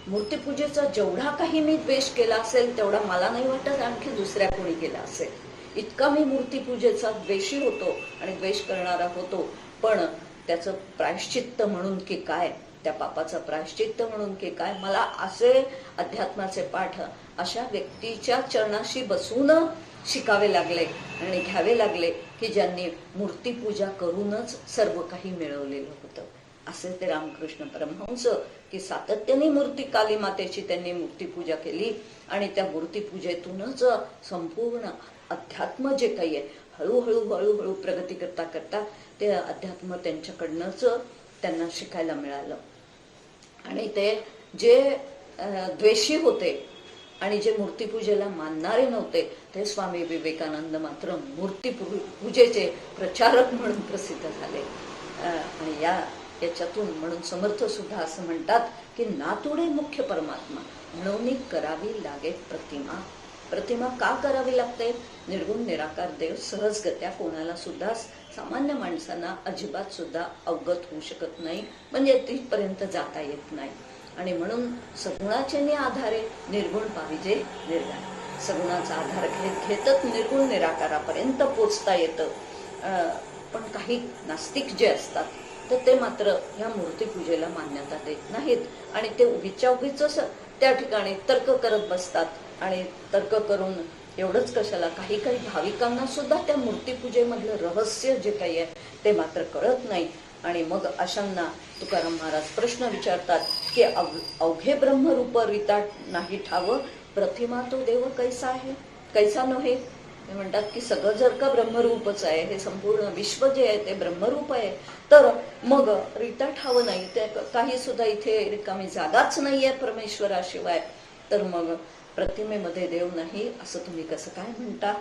मूर्तीपूजेचा जेवढा काही मी द्वेष केला असेल तेवढा मला नाही वाटत आणखी दुसऱ्या कोणी केला असेल. इतका मी मूर्तीपूजेचा द्वेषी होतो आणि द्वेष करणारा होतो, पण त्याचं प्रायश्चित्त म्हणून की काय, त्या पापाचं प्रायश्चित्त म्हणून की काय, मला असे अध्यात्माचे पाठ अशा व्यक्तीच्या चरणाशी बसून शिकावे लागले आणि घ्यावे लागले की ज्यांनी मूर्तीपूजा करूनच सर्व काही मिळवलेलं होतं. असे ते रामकृष्ण परमहंस की सातत्याने मूर्ती काली मातेची त्यांनी मूर्तीपूजा केली आणि त्या मूर्तीपूजेतूनच संपूर्ण अध्यात्म जे काही आहे हळूहळू प्रगती करता करता ते अध्यात्म त्यांच्याकडनंच त्यांना शिकायला मिळालं आणि ते जे द्वेषी होते आणि जे मूर्तीपूजेला मानणारे नव्हते ते स्वामी विवेकानंद मात्र मूर्तीपूजेचे प्रचारक म्हणून प्रसिद्ध झाले. आणि याच्यातून म्हणून समर्थ सुद्धा असं म्हणतात की नातुडे मुख्य परमात्मा म्हणून करावी लागे प्रतिमा. प्रतिमा का करावी लागते? निर्गुण निराकार देव सहजगत्या कोणाला सुद्धा सामान्य माणसांना अजिबात सुद्धा अवगत होऊ शकत नाही, म्हणजे तिथपर्यंत जाता येत नाही. आणि म्हणून सगुणाचे आधारे निर्गुण पाहिजे निर्गुण. सगुणाचा आधार घेतच निर्गुण निराकारापर्यंत पोचता येतं. पण काही नास्तिक जे असतात तर ते मात्र ह्या मूर्तीपूजेला मान्यता देत नाहीत आणि ते उगीच्या उगीच त्या ठिकाणी तर्क करत बसतात. आणि तर्क करून एवढंच कशाला, काही काही भाविकांना सुद्धा त्या मूर्तीपूजेमधलं रहस्य जे काही आहे ते मात्र कळत नाही. आणि मग अशांना तुकाराम महाराज प्रश्न विचारतात की अवघे ब्रह्मरूप रीता नाही ठाव प्रतिमा तो देव कैसा आहे कैसा नव्हे. ते म्हणतात की सगळं जर का ब्रह्मरूपच आहे, हे संपूर्ण विश्व जे आहे ते ब्रह्मरूप आहे, तर मग रीता ठाव नाही, ते काही सुद्धा इथे रिकामी जागाच नाहीये परमेश्वराशिवाय, तर मग प्रतिमेमध्ये देव नाही असं तुम्ही कसं काय म्हणता.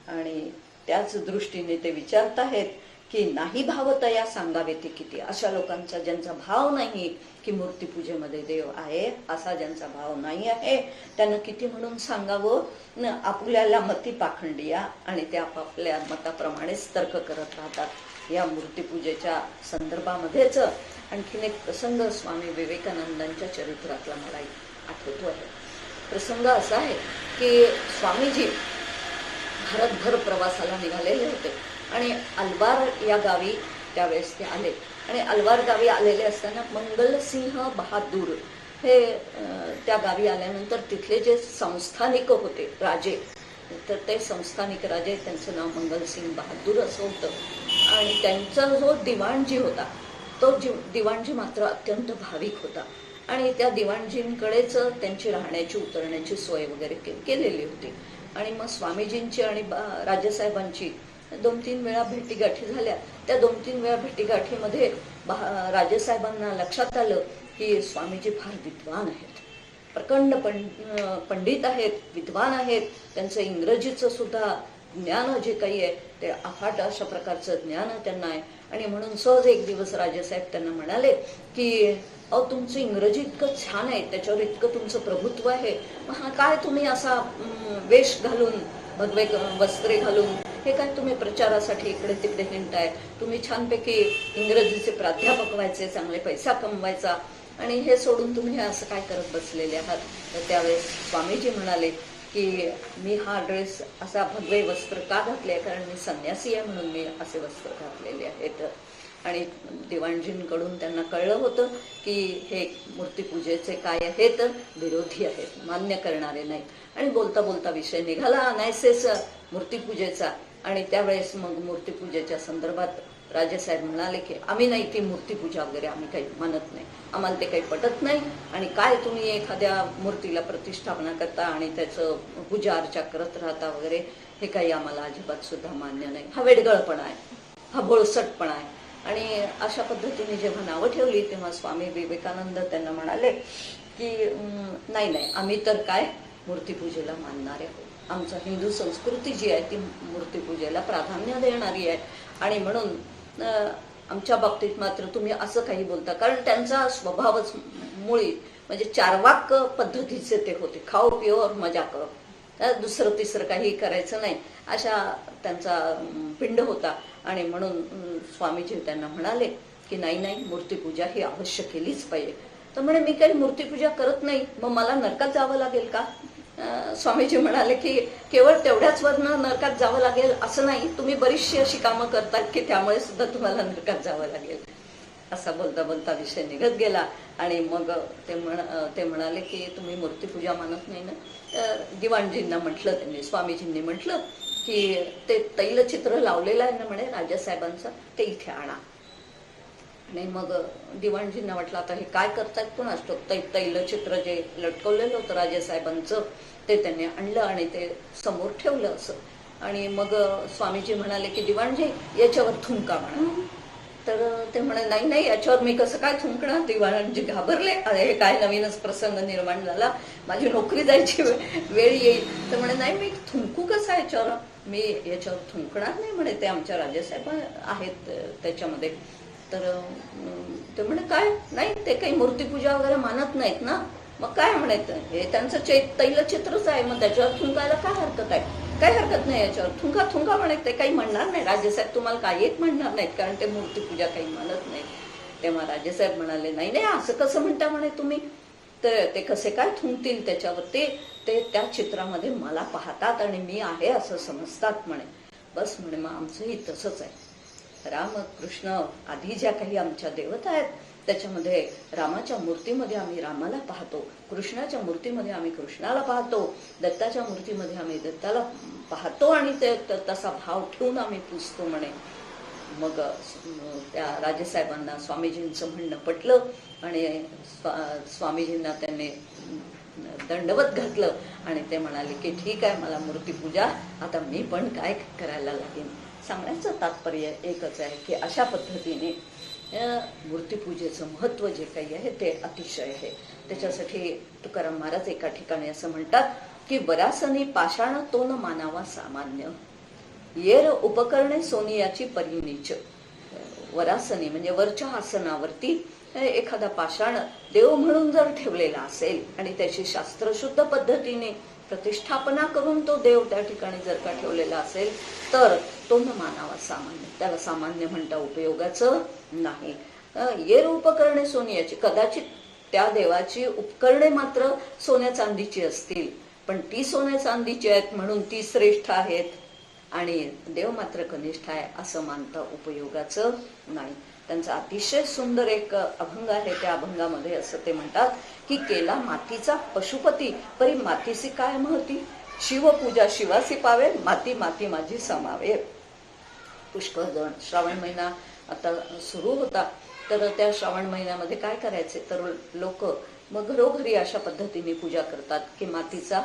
आणि त्याच दृष्टीने ते विचारत आहेत की नाही भावतया सांगावे ते किती. अशा लोकांचा ज्यांचा भाव नाही की मूर्तीपूजेमध्ये देव आहे, असा ज्यांचा भाव नाही आहे त्यांना किती म्हणून सांगावं. आपल्याला मती पाखंडिया आणि ते आपापल्या मताप्रमाणेच तर्क करत राहतात. या मूर्तीपूजेच्या संदर्भामध्येच आणखीन एक प्रसंग स्वामी विवेकानंदांच्या चरित्रातला मला आठवतो आहे. प्रसंग असा आहे की स्वामीजी भारतभर प्रवासाला निघालेले होते आणि अलवार या गावी त्यावेळेस ते आले. आणि अलवार गावी आलेले असताना मंगलसिंह बहादूर हे त्या गावी आल्यानंतर तिथले जे संस्थानिक होते राजे, तर ते संस्थानिक राजे, त्यांचं नाव मंगलसिंह बहादूर असं होतं. आणि त्यांचा जो दिवाणजी होता तो दिवाणजी मात्र अत्यंत भाविक होता. आणि त्या दिवाणजींकडेच त्यांची राहण्याची उतरण्याची सोय वगैरे केलेली होती. आणि मग स्वामीजींची आणि राजेसाहेबांची 2-3 वेळा भेटीगाठी झाल्या. त्या 2-3 वेळा भेटीगाठीमध्ये राजेसाहेबांना लक्षात आलं की स्वामीजी फार विद्वान आहेत, प्रचंड पंडित आहेत, विद्वान आहेत. त्यांचं इंग्रजीचं सुद्धा ज्ञान जे काही आहे ते अफाट अशा प्रकारचं ज्ञान त्यांना आहे. आणि म्हणून सहज एक दिवस राजेसाहेब त्यांना म्हणाले की अहो तुमचं इंग्रजी इतकं छान आहे, त्याच्यावर इतकं तुमचं प्रभुत्व आहे, हा काय तुम्ही असा वेश घालून भगवे वस्त्रे घालून हे काय तुम्ही प्रचारासाठी इकडे तिकडे हिंडताय. तुम्ही छानपैकी इंग्रजीचे प्राध्यापक व्हायचे, चांगले पैसा कमवायचा, आणि हे सोडून तुम्ही असं काय करत बसलेले आहात. तर त्यावेळेस स्वामीजी म्हणाले की मी हा ड्रेस असा भगवे वस्त्र का घातले, कारण मी संन्यासी आहे म्हणून मी असे वस्त्र घातलेले आहेत. आणि दिवाणजींकडून त्यांना कळलं होतं की हे मूर्तीपूजेचे काय आहेत, विरोधी आहेत, मान्य करणारे नाहीत. आणि बोलता बोलता विषय निघाला अनायसेच मूर्तीपूजेचा. आणि त्यावेळेस मग मूर्तीपूजेच्या संदर्भात राजेसाहेब म्हणाले की आम्ही नाही ती मूर्तीपूजा वगैरे आम्ही काही मानत नाही, आम्हाला ते काही पटत नाही. आणि काय तुम्ही एखाद्या मूर्तीला प्रतिष्ठापना करता आणि त्याचं पूजा अर्चा करत राहता वगैरे, हे काही आम्हाला अजिबात सुद्धा मान्य नाही. हा वेडगळपणा आहे, हा भोळसटपणा आहे. आणि अशा पद्धतीने जेव्हा नावं ठेवली तेव्हा स्वामी विवेकानंद त्यांना म्हणाले की नाही आम्ही तर काय मूर्तीपूजेला मानणारे आहोत. आमचा हिंदू संस्कृती जी आहे ती मूर्तीपूजेला प्राधान्य देणारी आहे. आणि म्हणून आमच्या बाबतीत मात्र तुम्ही असं काही बोलता, कारण त्यांचा स्वभावच मुळी म्हणजे चारवाक पद्धतीचे ते होते, खाओ पिओ और मजा करो, दुसरं तिसरं काही करायचं नाही, अशा त्यांचा पिंड होता. आणि म्हणून स्वामीजी त्यांना म्हणाले की नाही मूर्तीपूजा ही अवश्य केलीच पाहिजे. तर म्हणे मी काही मूर्तीपूजा करत नाही, मग मला नरकात जावं लागेल का. स्वामीजी म्हणाले की केवळ तेवढ्याच वरनं नरकात जावं लागेल असं नाही, तुम्ही बरीचशी अशी कामं करतात की त्यामुळे सुद्धा तुम्हाला नरकात जावं लागेल. असा बोलता बोलता विषय निघत गेला. आणि मग ते म्हणाले की तुम्ही मूर्तीपूजा मानत नाही ना. तर दिवाणजींना म्हटलं, त्यांनी स्वामीजींनी म्हटलं की ते तैलचित्र लावलेलं आहे ना म्हणे राजेसाहेबांचं, ते इथे आणा. आणि मग दिवाणजींना म्हटलं आता हे काय करतात कोण असतो, तैलचित्र जे लटकवलेलं होतं राजेसाहेबांचं ते त्यांनी आणलं आणि ते समोर ठेवलं असं. आणि मग स्वामीजी म्हणाले की दिवाणजी याच्यावर थुंका म्हणा. तर ते म्हणे नाही नाही, याच्यावर मी कसं काय थुंकणार. दिवाणजी घाबरले, अरे हे काय नवीनच प्रसंग निर्माण झाला, माझी नोकरी जायची वेळ येईल. तर म्हणे नाही, मी थुंकू कसं याच्यावर, मी याच्यावर थुंकणार नाही म्हणे, ते आमच्या राजेसाहेब आहेत त्याच्यामध्ये. तर ते म्हणे काय नाही, ते काही मूर्तीपूजा वगैरे मानत नाहीत ना, मग काय म्हणायचं, हे त्यांचं तैलचित्रच आहे, मग त्याच्यावर थुंकायला काय हरकत आहे, काही हरकत नाही, याच्यावर थुंका थुंका म्हणे, ते काही म्हणणार नाही. राजेसाहेब तुम्हाला काहीच म्हणणार नाहीत, कारण ते मूर्तीपूजा काही मानत नाही. तेव्हा राजेसाहेब म्हणाले नाही नाही, असं कसं म्हणता म्हणे तुम्ही, तर ते कसे काय थुंकतील त्याच्यावरती, ते त्या चित्रामध्ये मला पाहतात आणि मी आहे असं समजतात म्हणे. बस म्हणे, मग आमचंही तसंच आहे. राम कृष्ण आधी ज्या काही आमच्या देवता आहेत, त्याच्यामध्ये रामाच्या मूर्तीमध्ये आम्ही रामाला पाहतो, कृष्णाच्या मूर्तीमध्ये आम्ही कृष्णाला पाहतो, दत्ताच्या मूर्तीमध्ये आम्ही दत्ताला पाहतो, आणि ते तसा भाव ठेवून आम्ही पुजतो म्हणे. मग त्या राजेसाहेबांना स्वामीजींचं म्हणणं पटलं आणि स्वामीजींना त्यांनी दंडवत घातलं आणि ते म्हणाले की ठीक आहे, मला मूर्तीपूजा आता मी पण काय करायला लागेल. सांगण्याचं तात्पर्य एकच आहे की अशा पद्धतीने मूर्तीपूजेचं महत्व जे काही आहे ते अतिशय आहे. त्याच्यासाठी तुकाराम महाराज एका ठिकाणी असं म्हणतात की वरासनी पाषाण तो न मानावा सामान्य, येर उपकरणे सोनियाची परिनीच. वरासनी म्हणजे वरच्या आसनावरती एखादा पाषाण देव म्हणून जर ठेवलेला असेल आणि त्याची शास्त्रशुद्ध पद्धतीने प्रतिष्ठापना करून तो देव त्या ठिकाणी जर का ठेवलेला असेल तर तो न मानावा सामान्य, त्याला सामान्य म्हणता उपयोगाचं नाही. येर उपकरणे सोनियाची, कदाचित त्या देवाची उपकरणे मात्र सोन्या चांदीची असतील, पण ती सोन्या चांदीची आहेत म्हणून ती श्रेष्ठ आहेत आणि देव मात्र कनिष्ठ आहे असं मानता उपयोगाचं नाही. त्यांचा अतिशय सुंदर एक अभंग आहे. त्या अभंगामध्ये असं ते म्हणतात की केला मातीचा पशुपती परी मातीसी काय महती, शिवपूजा शिवासी पावे, माती माती माझी समावे. पुष्कळ जण श्रावण महिना आता सुरू होता, तर त्या श्रावण महिन्यामध्ये काय करायचे तर लोक मग घरोघरी अशा पद्धतीने पूजा करतात की मातीचा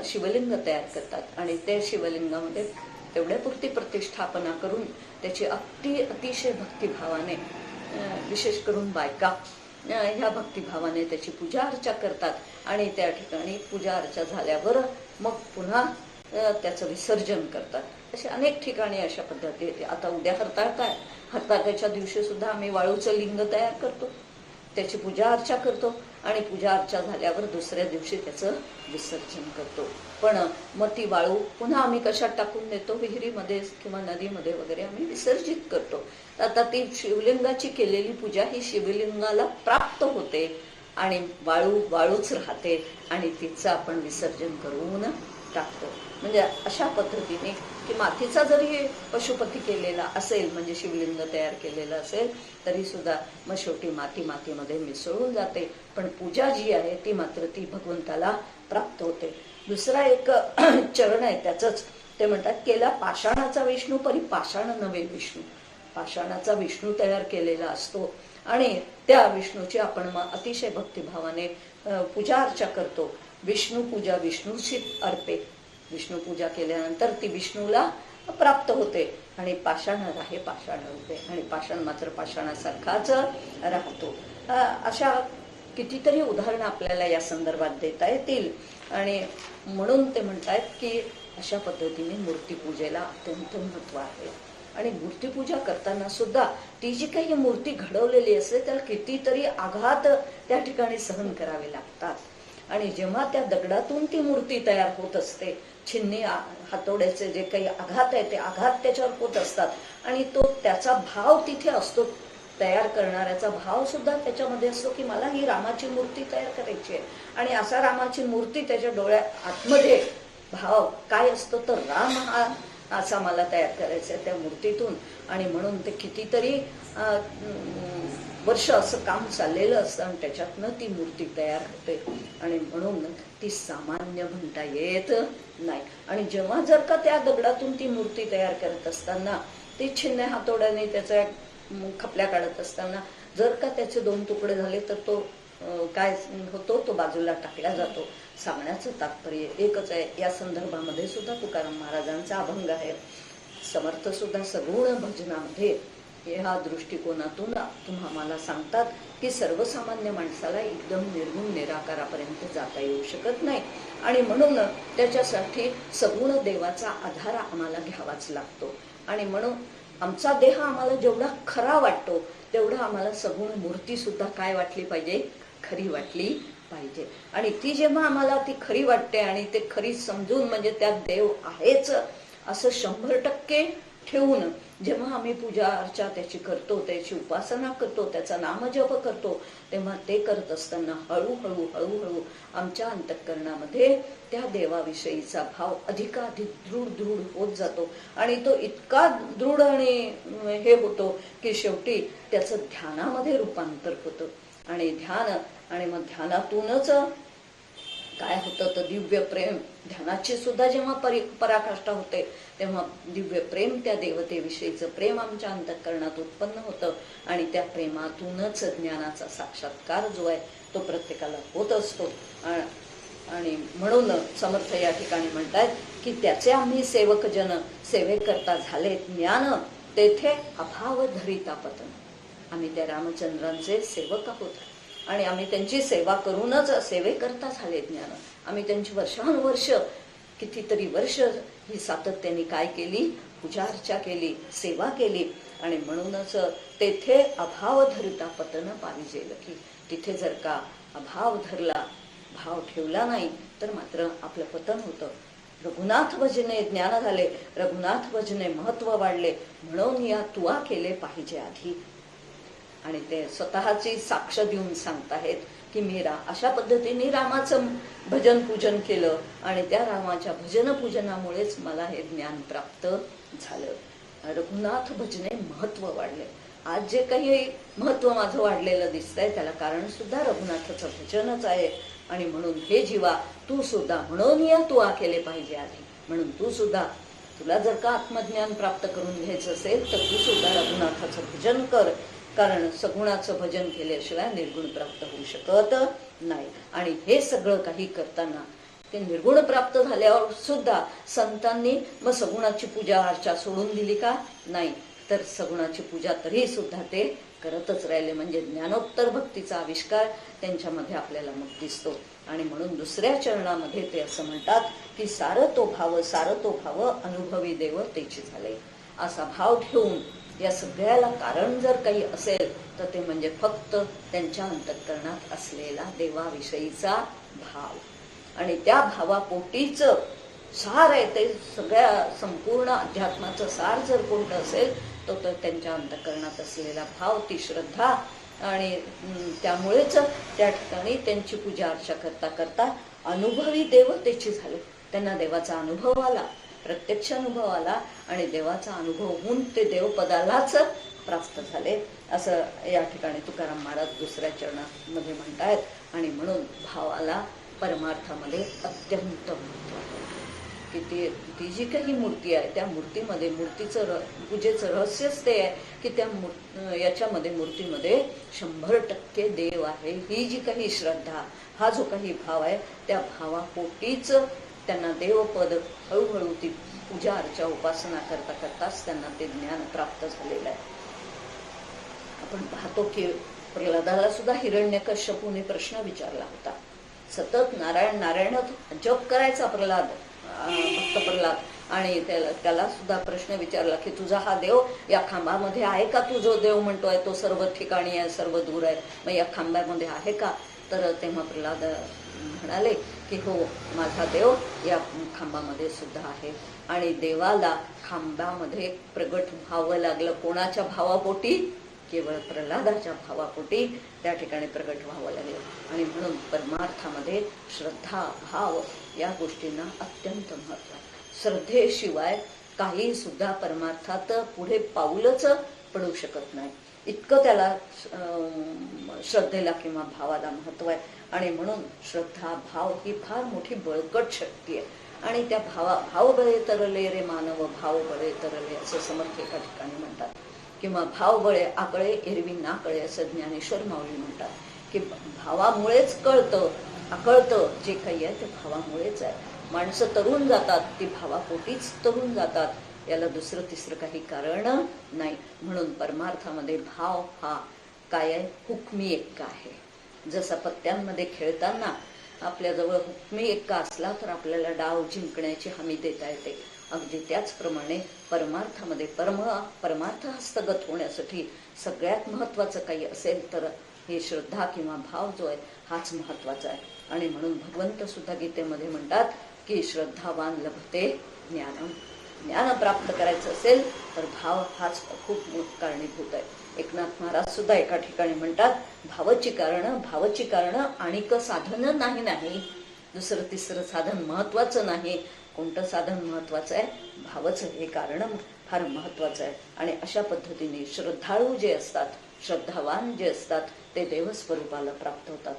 शिवलिंग तयार करतात आणि त्या शिवलिंगामध्ये तेवढ्यापुरती प्रतिष्ठापना करून त्याची अतिशय भक्तिभावाने, विशेष करून बायका ह्या भक्तिभावाने त्याची पूजा अर्चा करतात आणि त्या ठिकाणी पूजा अर्चा झाल्यावर मग पुन्हा त्याचं विसर्जन करतात. असे अनेक ठिकाणी अशा पद्धती. आता उद्या हरताळ आहे, हरताळच्या दिवशी सुद्धा आम्ही वाळूचं लिंग तयार करतो, त्याची पूजा अर्चा करतो आणि पूजा अर्चा झाल्यावर दुसऱ्या दिवशी त्याचं विसर्जन करतो. पण मग ती वाळू पुन्हा आम्ही कशात टाकून देतो, विहिरीमध्ये किंवा नदीमध्ये वगैरे आम्ही विसर्जित करतो. आता ती शिवलिंगाची केलेली पूजा ही शिवलिंगाला प्राप्त होते आणि वाळूच राहते आणि तिचं आपण विसर्जन करून टाकतो. म्हणजे अशा पद्धतीने की मातीचा जरी पशुपती केलेला असेल, म्हणजे शिवलिंग तयार केलेलं असेल, तरी सुद्धा मग शेवटी मातीमध्ये मिसळून जाते, पण पूजा जी आहे ती मात्र ती भगवंताला प्राप्त होते. दुसरा एक चरण आहे त्याचंच ते म्हणतात, केला पाषाणाचा विष्णू परी पाषाण नवे विष्णू. पाषाणाचा विष्णू तयार केलेला असतो आणि त्या विष्णूची आपण मग अतिशय भक्तिभावाने पूजा अर्चा करतो. विष्णू पूजा विष्णूची अर्पे. विष्णू पूजा केल्यानंतर ती विष्णूला प्राप्त होते आणि पाषाण राहे पाषाण रूपे, आणि पाषाण मात्र पाषाणासारखाच राहतो. अशा कितीतरी उदाहरणं आपल्याला या संदर्भात देता येतील आणि म्हणून ते म्हणतायत की अशा पद्धतीने मूर्तीपूजेला अत्यंत महत्व आहे. आणि मूर्तीपूजा करताना सुद्धा ती जी काही मूर्ती घडवलेली असते त्याला कितीतरी आघात त्या ठिकाणी सहन करावे लागतात. आणि जेव्हा त्या दगडातून ती मूर्ती तयार होत असते, छिन्नी हातोड्याचे जे काही आघात आहे ते आघात त्याच्यावर होत असतात आणि तो त्याचा भाव तिथे असतो. तयार करणाऱ्याचा भाव सुद्धा त्याच्यामध्ये असतो की मला ही रामाची मूर्ती तयार करायची आहे आणि असा रामाची मूर्ती त्याच्या डोळ्यात आतमध्ये भाव काय असतो तर राम हा असा मला तयार करायचा आहे त्या मूर्तीतून. आणि म्हणून ते कितीतरी वर्ष असं काम चाललेलं असतं आणि त्याच्यातनं ती मूर्ती तयार होते आणि म्हणून ती सामान्य म्हणता येत नाही. आणि जेव्हा जर का त्या दगडातून ती मूर्ती तयार करत असताना ती छिन्ने हातोड्याने त्याच्या खपल्या काढत असताना जर का त्याचे 2 तुकडे झाले तर तो काय होतो, तो बाजूला टाकला जातो. सांगण्याचं तात्पर्य एकच आहे. या संदर्भामध्ये सुद्धा तुकाराम महाराजांचा अभंग आहे. समर्थ सुद्धा सगुण भजनामध्ये ह्या दृष्टिकोनातून तुम्ही आम्हाला सांगतात की सर्वसामान्य माणसाला एकदम निर्गुण निराकारापर्यंत जाता येऊ शकत नाही आणि म्हणून त्याच्यासाठी सगुण देवाचा आधार आम्हाला घ्यावाच लागतो आणि म्हणून आमचा देह आम्हाला जेवढा खरा वाटतो तेवढा आम्हाला सगुण मूर्ती सुद्धा काय वाटली पाहिजे, खरी वाटली पाहिजे. आणि ती जेव्हा आम्हाला ती खरी वाटते आणि ते खरी समजून म्हणजे त्यात देव आहेच असं 100% ठेवून जेव्हा आम्ही पूजा अर्चा त्याची करतो, त्याची उपासना करतो, त्याचा नामजप करतो, तेव्हा ते करत असताना हळूहळू हळूहळू आमच्या अंतःकरणामध्ये त्या देवाविषयीचा भाव अधिकाधिक दृढ होत जातो आणि तो इतका दृढ आणि हे होतो की शेवटी त्याचं ध्यानामध्ये रूपांतर होतं आणि मग ध्यानातूनच काय होतं तर दिव्य प्रेम, ध्यानाची सुद्धा जेव्हा पराकाष्ठा होते तेव्हा दिव्य प्रेम, त्या देवतेविषयीचं प्रेम आमच्या अंतःकरणात उत्पन्न होतं आणि त्या प्रेमातूनच ज्ञानाचा साक्षात्कार जो आहे तो प्रत्येकाला होत असतो. आणि म्हणून समर्थ या ठिकाणी म्हणतायत की त्याचे आम्ही सेवक जन सेवेकरता झाले ज्ञान तेथे अभाव धरिता पतन. आम्ही त्या रामचंद्रांचे सेवक आहोत आणि आम्ही त्यांची सेवा करूनच सेवेकरता झाले ज्ञान. आम्ही त्यांची वर्षानुवर्ष कितीतरी वर्ष ही सातत्याने काय केली, पूजा अर्चा केली, सेवा केली आणि म्हणूनच तेथे अभाव धरिता पतन पाहिजे की तिथे जर का अभाव धरला, भाव ठेवला नाही तर मात्र आपलं पतन होतं. रघुनाथ भजने ज्ञान झाले, रघुनाथ भजने महत्व वाढले म्हणून या तुआ केले पाहिजे आधी. आणि ते स्वतःची साक्ष देऊन सांगताहेत की मी अशा पद्धतीने रामाचं भजन पूजन केलं आणि त्या रामाच्या भजन पूजनामुळेच मला हे ज्ञान प्राप्त झालं. रघुनाथ भजने महत्व वाढले. आज जे काही महत्व माझं वाढलेलं दिसतंय त्याला कारण सुद्धा रघुनाथाचं भजनच आहे. आणि म्हणून हे जीवा तू सुद्धा म्हणून या तुआ केले पाहिजे आधी. म्हणून तू सुद्धा, तुला जर का आत्मज्ञान प्राप्त करून घ्यायचं असेल तर तू सुद्धा रघुनाथाचं भजन कर, कारण सगुणाचं भजन केल्याशिवाय निर्गुण प्राप्त होऊ शकत नाही. आणि हे सगळं काही करताना ते निर्गुण प्राप्त झाल्यावर सुद्धा संतांनी मग सगुणाची पूजा अर्चा सोडून दिली का? नाही, तर सगुणाची पूजा तरी सुद्धा ते करतच राहिले. म्हणजे ज्ञानोत्तर भक्तीचा आविष्कार त्यांच्यामध्ये आपल्याला मग दिसतो. आणि म्हणून दुसऱ्या चरणामध्ये ते असं म्हणतात की सार तो भाव अनुभवी देव तेची झाले. असा भाव ठेवून या सगळ्याला कारण जर काही असेल तर ते म्हणजे फक्त त्यांच्या अंतःकरणात असलेला देवाविषयीचा भाव. आणि त्या भावापोटीच सार आहे ते सगळ्या संपूर्ण अध्यात्माचं सार जर कोणतं असेल तर त्यांच्या अंतःकरणात असलेला भाव, ती श्रद्धा. आणि त्यामुळेच त्या ठिकाणी त्यांची पूजा अर्चा करता करता अनुभवी देव त्याची झाले. त्यांना देवाचा अनुभव आला, प्रत्यक्ष अनुभव आला आणि देवाचा अनुभव होऊन ते देवपदालाच प्राप्त झाले असं या ठिकाणी तुकाराम महाराज दुसऱ्या चरणामध्ये म्हणतायत. आणि म्हणून भावाला परमार्थामध्ये अत्यंत महत्त्व आहे की ती जी काही मूर्ती आहे त्या मूर्तीमध्ये पूजेचं रहस्यच ते आहे की त्या याच्यामध्ये मूर्तीमध्ये 100% देव आहे. ही जी काही श्रद्धा, हा जो काही भाव आहे त्या भावापोटीच त्यांना देवपद हळूहळू ती पूजा अर्चा उपासना करता करताच त्यांना ते ज्ञान प्राप्त झालेलं आहे. आपण पाहतो की प्रल्हादाला सुद्धा हिरण्यकश्यपूने प्रश्न विचारला होता. सतत नारायण नारायण जप करायचा भक्त प्रल्हाद आणि त्याला सुद्धा प्रश्न विचारला की तुझा हा देव या खांबामध्ये आहे का? तू जो देव म्हणतोय तो सर्व ठिकाणी आहे, सर्व दूर आहे, मग या खांबामध्ये आहे का? तर तेव्हा प्रल्हाद म्हणाले की हो, माझा देव या खांबामध्ये सुद्धा आहे. आणि देवाला खांबामध्ये प्रगट व्हावं लागलं. कोणाच्या भावापोटी? केवळ प्रल्हादाच्या भावापोटी त्या ठिकाणी प्रगट व्हावं लागलं. आणि म्हणून परमार्थामध्ये श्रद्धा, भाव या गोष्टींना अत्यंत महत्त्व आहे. श्रद्धेशिवाय काही सुद्धा परमार्थात पुढे पाऊलच पडू शकत नाही, इतकं त्याला श्रद्धेला किंवा भावाला महत्त्व आहे. आणि म्हणून श्रद्धा, भाव ही फार मोठी बळकट शक्ती आहे. आणि त्या भाव बळे तरले रे मानव, भाव बळे तरले असं समर्थ एका ठिकाणी म्हणतात. किंवा भाव बळे आकळे एरवी ना कळे असं ज्ञानेश्वर माऊली म्हणतात की भावामुळेच कळतं, आकळतं जे काही आहे ते भावामुळेच आहे. माणसं तरुण जातात ती भावापोटीच तरुण जातात. याला दुसरं तिसरं काही कारण नाही. म्हणून परमार्थामध्ये भाव हा काय आहे? हुकमी एक्का आहे. जसा पत्त्यांमध्ये खेळताना आपल्याजवळ हुकमी एक्का असला तर आपल्याला डाव जिंकण्याची हमी देता येते, अगदी त्याचप्रमाणे परमार्थामध्ये परमार्थ हस्तगत होण्यासाठी सगळ्यात महत्त्वाचं काही असेल तर हे श्रद्धा किंवा भाव जो आहे हाच महत्त्वाचा आहे. आणि म्हणून भगवंत सुद्धा गीतेमध्ये म्हणतात की श्रद्धावान लभते ज्ञानम. ज्ञान प्राप्त करायचं असेल तर भाव हाच खूप कारणीभूत आहे. एकनाथ महाराज सुद्धा एका ठिकाणी म्हणतात भावाची कारणं आणिक साधन नाही, दुसरं तिसरं साधन महत्वाचं नाही. कोणतं साधन महत्वाचं आहे? भावच हे कारण फार महत्वाचं आहे. आणि अशा पद्धतीने श्रद्धाळू जे असतात, श्रद्धावान जे असतात ते देवस्वरूपाला प्राप्त होतात.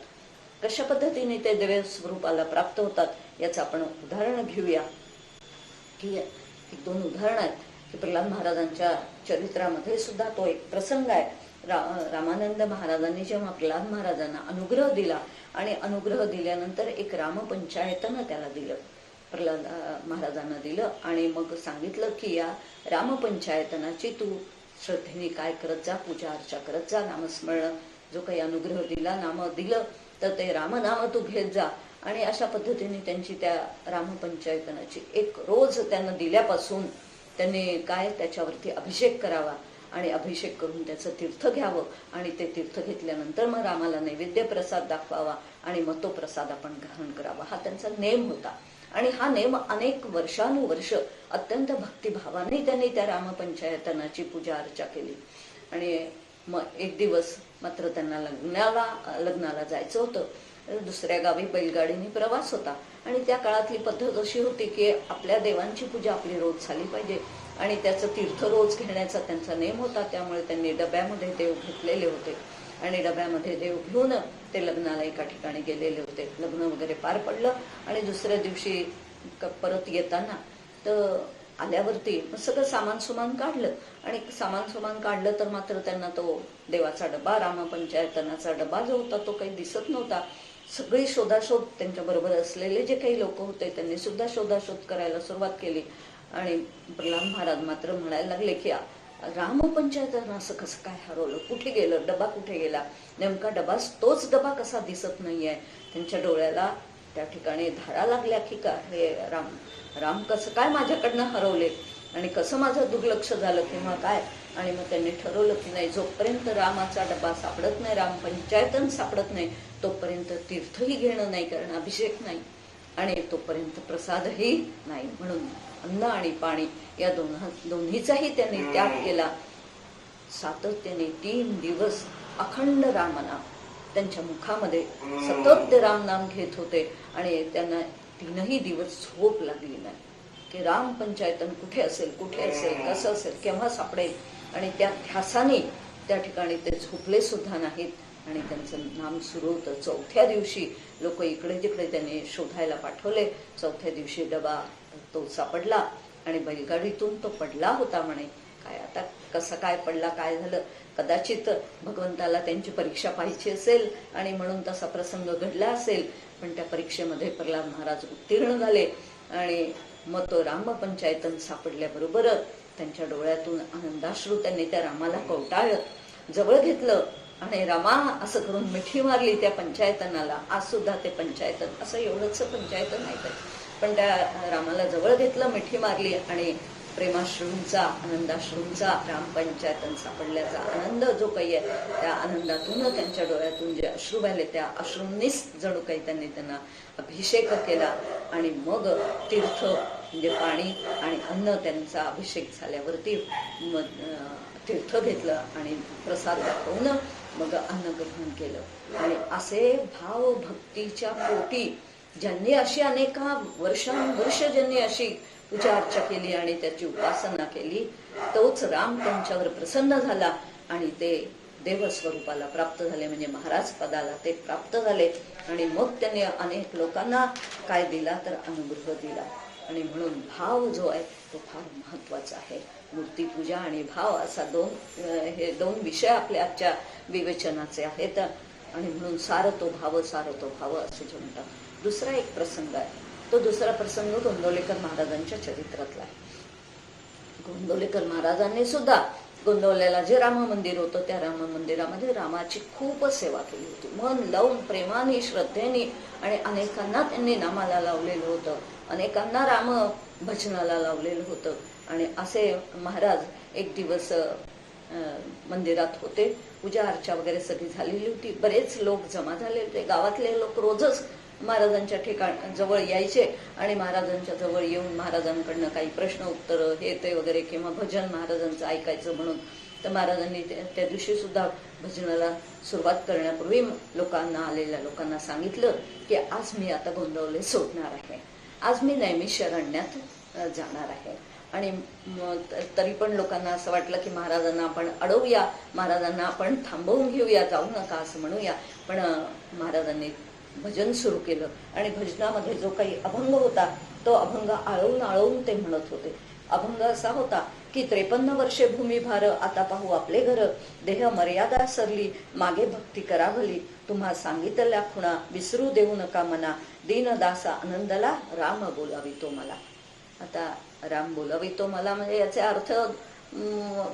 कशा पद्धतीने ते देवस्वरूपाला प्राप्त होतात याचं आपण उदाहरण घेऊया. की एक दोन उदाहरण आहेत की प्रल्हाद महाराजांच्या चरित्रामध्ये सुद्धा तो एक प्रसंग आहे. रामानंद महाराजांनी जेव्हा प्रल्हाद महाराजांना अनुग्रह दिला आणि अनुग्रह दिल्यानंतर एक रामपंचायतनं त्याला दिलं, प्रल्हाद महाराजांना दिलं आणि मग सांगितलं की या रामपंचायतनाची तू श्रद्धेने काय करत जा, पूजा अर्चा करत जा, नामस्मरण जो काही अनुग्रह दिला, नाम दिलं तर ते रामनाम तू घेत जा. आणि अशा पद्धतीने त्यांची त्या रामपंचायतनाची एक रोज त्यांना दिल्यापासून त्यांनी काय त्याच्यावरती अभिषेक करावा आणि अभिषेक करून त्याचं तीर्थ घ्यावं आणि ते तीर्थ घेतल्यानंतर मग रामाला नैवेद्य प्रसाद दाखवावा आणि मग तो प्रसाद आपण ग्रहण करावा, हा त्यांचा नेम होता. आणि हा नेम अनेक वर्षानुवर्ष अत्यंत भक्तिभावाने त्यांनी त्या रामपंचायतनाची पूजा अर्चा केली. आणि मग एक दिवस मात्र त्यांना लग्नाला जायचं होतं. दुसऱ्या गावी बैलगाडीने प्रवास होता आणि त्या काळातली पद्धत अशी होती की आपल्या देवांची पूजा आपली रोज झाली पाहिजे आणि त्याचं तीर्थ रोज घेण्याचा त्यांचा नेम होता. त्यामुळे त्यांनी डब्यामध्ये देव घेतलेले होते आणि डब्यामध्ये देव घेऊन ते लग्नाला एका ठिकाणी गेलेले होते. लग्न वगैरे पार पडलं आणि दुसऱ्या दिवशी परत येताना तर आल्यावरती सगळं सामान काढलं आणि सामान काढलं तर मात्र त्यांना तो देवाचा डबा, रामपंचायतनाचा डबा जो होता तो काही दिसत नव्हता. सगळी शोधाशोध, त्यांच्या बरोबर असलेले जे काही लोक होते त्यांनी सुद्धा शोधाशोध करायला सुरुवात केली. आणि प्रल्हाद महाराज मात्र म्हणायला लागले की रामपंचायतन असं कसं काय हरवलं, कुठे गेलं, डबा कुठे गेला, नेमका डबा तोच डबा कसा दिसत नाहीये. त्यांच्या डोळ्याला त्या ठिकाणी धारा लागल्या की का हे राम कसं काय माझ्याकडनं हरवले आणि कसं माझं दुर्लक्ष झालं किंवा काय. आणि मग त्यांनी ठरवलं की नाही, जोपर्यंत रामाचा डबा सापडत नाही, रामपंचायतन सापडत नाही तोपर्यंत तीर्थही घेणं नाही, कारण अभिषेक नाही आणि तोपर्यंत प्रसादही नाही. म्हणून अन्न आणि पाणी या दोन्हीचाही त्यांनी त्याग केला. सातत्याने 3 दिवस अखंड रामनाम त्यांच्या मुखामध्ये सतत ते रामनाम घेत होते आणि त्यांना 3ही दिवस झोप लागली नाही की रामपंचायतन कुठे असेल, कसं असेल, केव्हा सापडेल. आणि त्या ध्यासाने त्या ठिकाणी ते झोपले सुद्धा नाहीत आणि त्यांचं नाम सुरू होतं. 4थ्या दिवशी लोक इकडे तिकडे त्यांनी शोधायला पाठवले. 4थ्या दिवशी डबा तो सापडला आणि बैलगाडीतून तो पडला होता म्हणे. काय आता कसं काय पडला, काय झालं, कदाचित भगवंताला त्यांची परीक्षा पाहिजे असेल आणि म्हणून तसा प्रसंग घडला असेल. पण त्या परीक्षेमध्ये प्रल्हाद महाराज उत्तीर्ण झाले आणि मग तो रामपंचायतन सापडल्याबरोबर त्यांच्या डोळ्यातून आनंदाश्रू त्यांनी त्या रामाला कवटाळलं, जवळ घेतलं आणि रामा असं करून मिठी मारली त्या पंचायतनाला. आज सुद्धा ते पंचायतन असं एवढंच पंचायतन नाही तर पण त्या रामाला जवळ घेतलं, मिठी मारली आणि प्रेमाश्रूंचा, आनंदाश्रूंचा रामपंचायतन सापडल्याचा आनंद जो काही आहे त्या आनंदातून त्यांच्या डोळ्यातून जे अश्रू वाहिले त्या अश्रूंनीच जणू काही त्यांना अभिषेक केला. आणि मग तीर्थ म्हणजे पाणी आणि अन्न त्यांचा अभिषेक झाल्यावरती मग तीर्थ घेतलं आणि प्रसाद दाखवून मग अन्न ग्रहण केलं. आणि असे भाव भक्तीच्या पोटी ज्यांनी अशी अनेका वर्षानुवर्ष ज्यांनी अशी पूजा अर्चा केली आणि त्याची उपासना केली, तोच राम त्यांच्यावर प्रसन्न झाला आणि ते देवस्वरूपाला प्राप्त झाले, म्हणजे महाराज पदाला ते प्राप्त झाले. आणि मग त्यांनी अनेक लोकांना काय दिला तर अनुग्रह दिला. आणि म्हणून भाव जो आहे तो फार महत्वाचा आहे. मूर्तीपूजा आणि भाव असा हे दोन विषय आपल्या आजच्या विवेचनाचे आहेत. आणि म्हणून सारतो भाव असे जे म्हणतात. दुसरा एक प्रसंग आहे, तो दुसरा प्रसंग गोंदवलेकर महाराजांच्या चरित्रातला आहे. गोंदवलेकर महाराजांनी सुद्धा गोंदवल्याला जे राम मंदिर होतं त्या राम मंदिरामध्ये रामाची खूपच सेवा केली होती. मन लावून प्रेमाने श्रद्धेने, आणि अनेकांना त्यांनी नामाला लावलेलं होतं, अनेकांना राम भजनाला लावलेलं होतं. आणि असे महाराज एक दिवस मंदिरात होते. पूजा अर्चा वगैरे सगळी झालेली होती. बरेच लोक जमा झालेले होते. गावातले लोक रोजच महाराजांच्या जवळ यायचे आणि महाराजांच्या जवळ येऊन महाराजांकडनं काही प्रश्न उत्तर हे ते वगैरे किंवा भजन महाराजांचं ऐकायचं म्हणून. तर महाराजांनी त्या दिवशी सुद्धा भजनाला सुरुवात करण्यापूर्वी लोकांना, आलेल्या लोकांना सांगितलं की आज मी आता गोंदवले सोडणार आहे, आज मी नैमिषारण्यात जाणार आहे. आणि तरी पण लोकांना असं वाटलं की महाराजांना आपण अडवूया, महाराजांना आपण थांबवून घेऊया, जाऊ नका असं म्हणूया. पण महाराजांनी भजन सुरू केलं आणि भजनामध्ये जो काही अभंग होता तो अभंग आळवून आळवून ते म्हणत होते. अभंग असा होता की 53 वर्षे भूमिभार, आता पाहू आपले घर, देह मर्यादा सरली, मागे भक्ती करावली, तुम्हा सांगितल्या खुणा, विसरू देऊ नका मना, दीनदासा आनंदला, राम बोलावितो मला. आता राम बोलावितो मला म्हणजे याचे अर्थ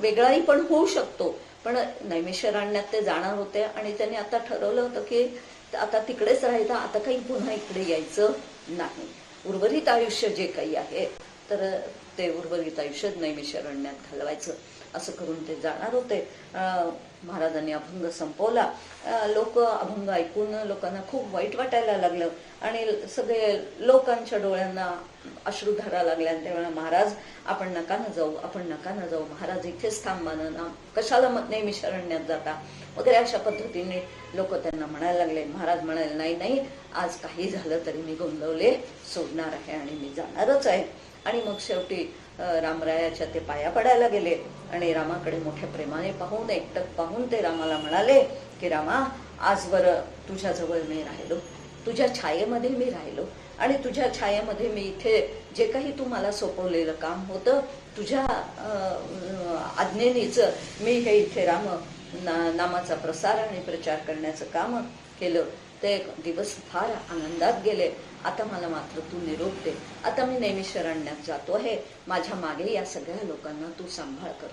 वेगळाही पण होऊ शकतो. पण नैमिषारण्यात ते जाणार होते आणि त्यांनी आता ठरवलं होतं की आता तिकडेच राहायचं, आता काही पुन्हा इकडे यायचं नाही. उर्वरित आयुष्य जे काही आहे तर ते उर्वरित आयुष्य नैमिषारण्यात घालवायचं असं करून ते जाणार होते. महाराजांनी अभंग संपवला. लोक अभंग ऐकून लोकांना खूप वाईट वाटायला लागलं आणि सगळे लोकांच्या डोळ्यांना अश्रुधारा लागल्या. त्यावेळेला महाराज आपण नका न जाऊ, आपण नका न जाऊ, महाराज इथेच थांबा ना, कशाला नैमिषारण्यात जाता वगैरे अशा पद्धतीने लोक त्यांना म्हणायला लागले. महाराज म्हणाले नाही नाही, आज काही झालं तरी मी गोंदवले सोडणार आहे आणि मी जाणारच आहे. आणि मग शेवटी रामरायाच्या ते पाया पडायला गेले आणि रामाकडे मोठ्या प्रेमाने पाहून, एकटक पाहून ते रामाला म्हणाले की रामा, आजवर तुझ्याजवळ मी राहिलो, तुझ्या छायेमध्ये मी राहिलो आणि तुझ्या छायेमध्ये मी इथे जे काही तू मला सोपवलेलं काम होतं तुझ्या आज्ञेनेच मी हे इथे नामाचा प्रसार आणि प्रचार करण्याचं काम केलं. ते दिवस फार आनंदात गेले. आता मला मात्र तू निरोप दे, आता मी नैमिषारण्यात जातो आहे, माझ्या मागे या सगळ्या लोकांना तू सांभाळ कर,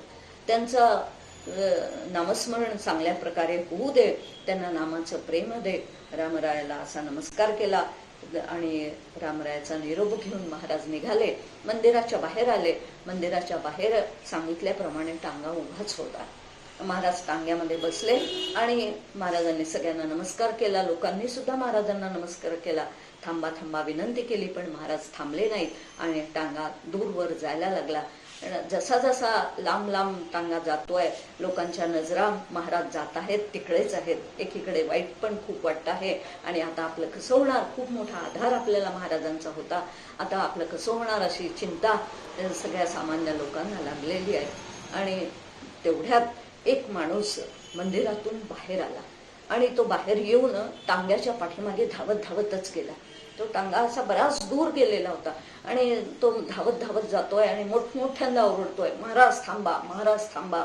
त्यांचं नामस्मरण चांगल्या प्रकारे होऊ दे, त्यांना नामाचं प्रेम दे. रामरायाला असा नमस्कार केला आणि रामरायाचा निरोप घेऊन महाराज निघाले. मंदिराच्या बाहेर आले. मंदिराच्या बाहेर सांगितल्याप्रमाणे टांगा उभाच होता. महाराज टांग्यामध्ये बसले आणि महाराजांनी सगळ्यांना नमस्कार केला. लोकांनी सुद्धा महाराजांना नमस्कार केला. थांबा थांबा विनंती केली पण महाराज थांबले नाहीत आणि टांगा दूरवर जायला लागला. जसा जसा लांब लांब टांगा जातोय लोकांच्या नजरा महाराज जात आहेत तिकडेच आहेत. एकीकडे वाईट पण खूप वाटत आहे आणि आता आपलं कसं होणार, खूप मोठा आधार आपल्याला महाराजांचा होता, आता आपलं कसं होणार अशी चिंता सगळ्या सामान्य लोकांना लागलेली आहे. आणि तेवढ्यात एक माणूस मंदिरातून बाहेर आला आणि तो बाहेर येऊन टांग्याच्या पाठीमागे धावत धावतच गेला. तो टांगा असा बराच दूर गेलेला होता आणि तो धावत धावत जातोय आणि मोठमोठ्यांदा ओरडतोय, महाराज थांबा, महाराज थांबा.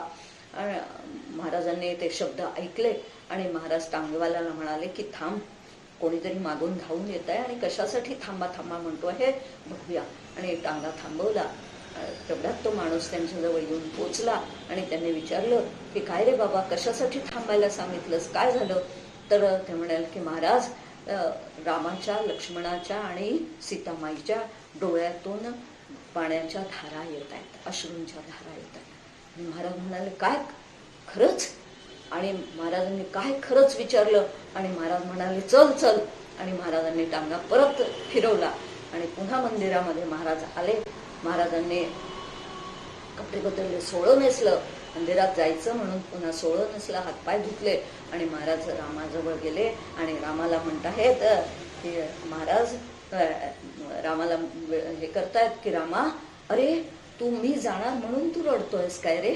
महाराजांनी ते शब्द ऐकले आणि महाराज टांगेवाल्याला म्हणाले की थांब, कोणीतरी मागून धावून येत आहे आणि कशासाठी थांबा थांबा म्हणतो आहे बघूया. आणि टांगा थांबवला. तेवढ्यात तो माणूस त्यांच्याजवळ येऊन पोचला आणि त्यांनी विचारलं की काय रे बाबा, कशासाठी थांबायला सांगितलंस, काय झालं? तर ते म्हणाले की महाराज, रामाच्या, लक्ष्मणाच्या आणि सीतामाईच्या डोळ्यातून पाण्याच्या धारा येत आहेत, अश्रूंच्या धारा येत आहेत. आणि महाराज म्हणाले काय खरंच? आणि महाराजांनी काय खरंच विचारलं आणि महाराज म्हणाले चल चल. आणि महाराजांनी टांगा परत फिरवला आणि पुन्हा मंदिरामध्ये महाराज आले. महाराजांनी कपडे बदलले, सोळं नेसलं, मंदिरात जायचं म्हणून पुन्हा सोळं नेसलं, हातपाय धुतले आणि महाराज रामाजवळ गेले आणि रामाला म्हणताहेत की महाराज, रामाला हे करतायत की रामा, अरे तू मी जाणार म्हणून तू रडतोयस काय रे?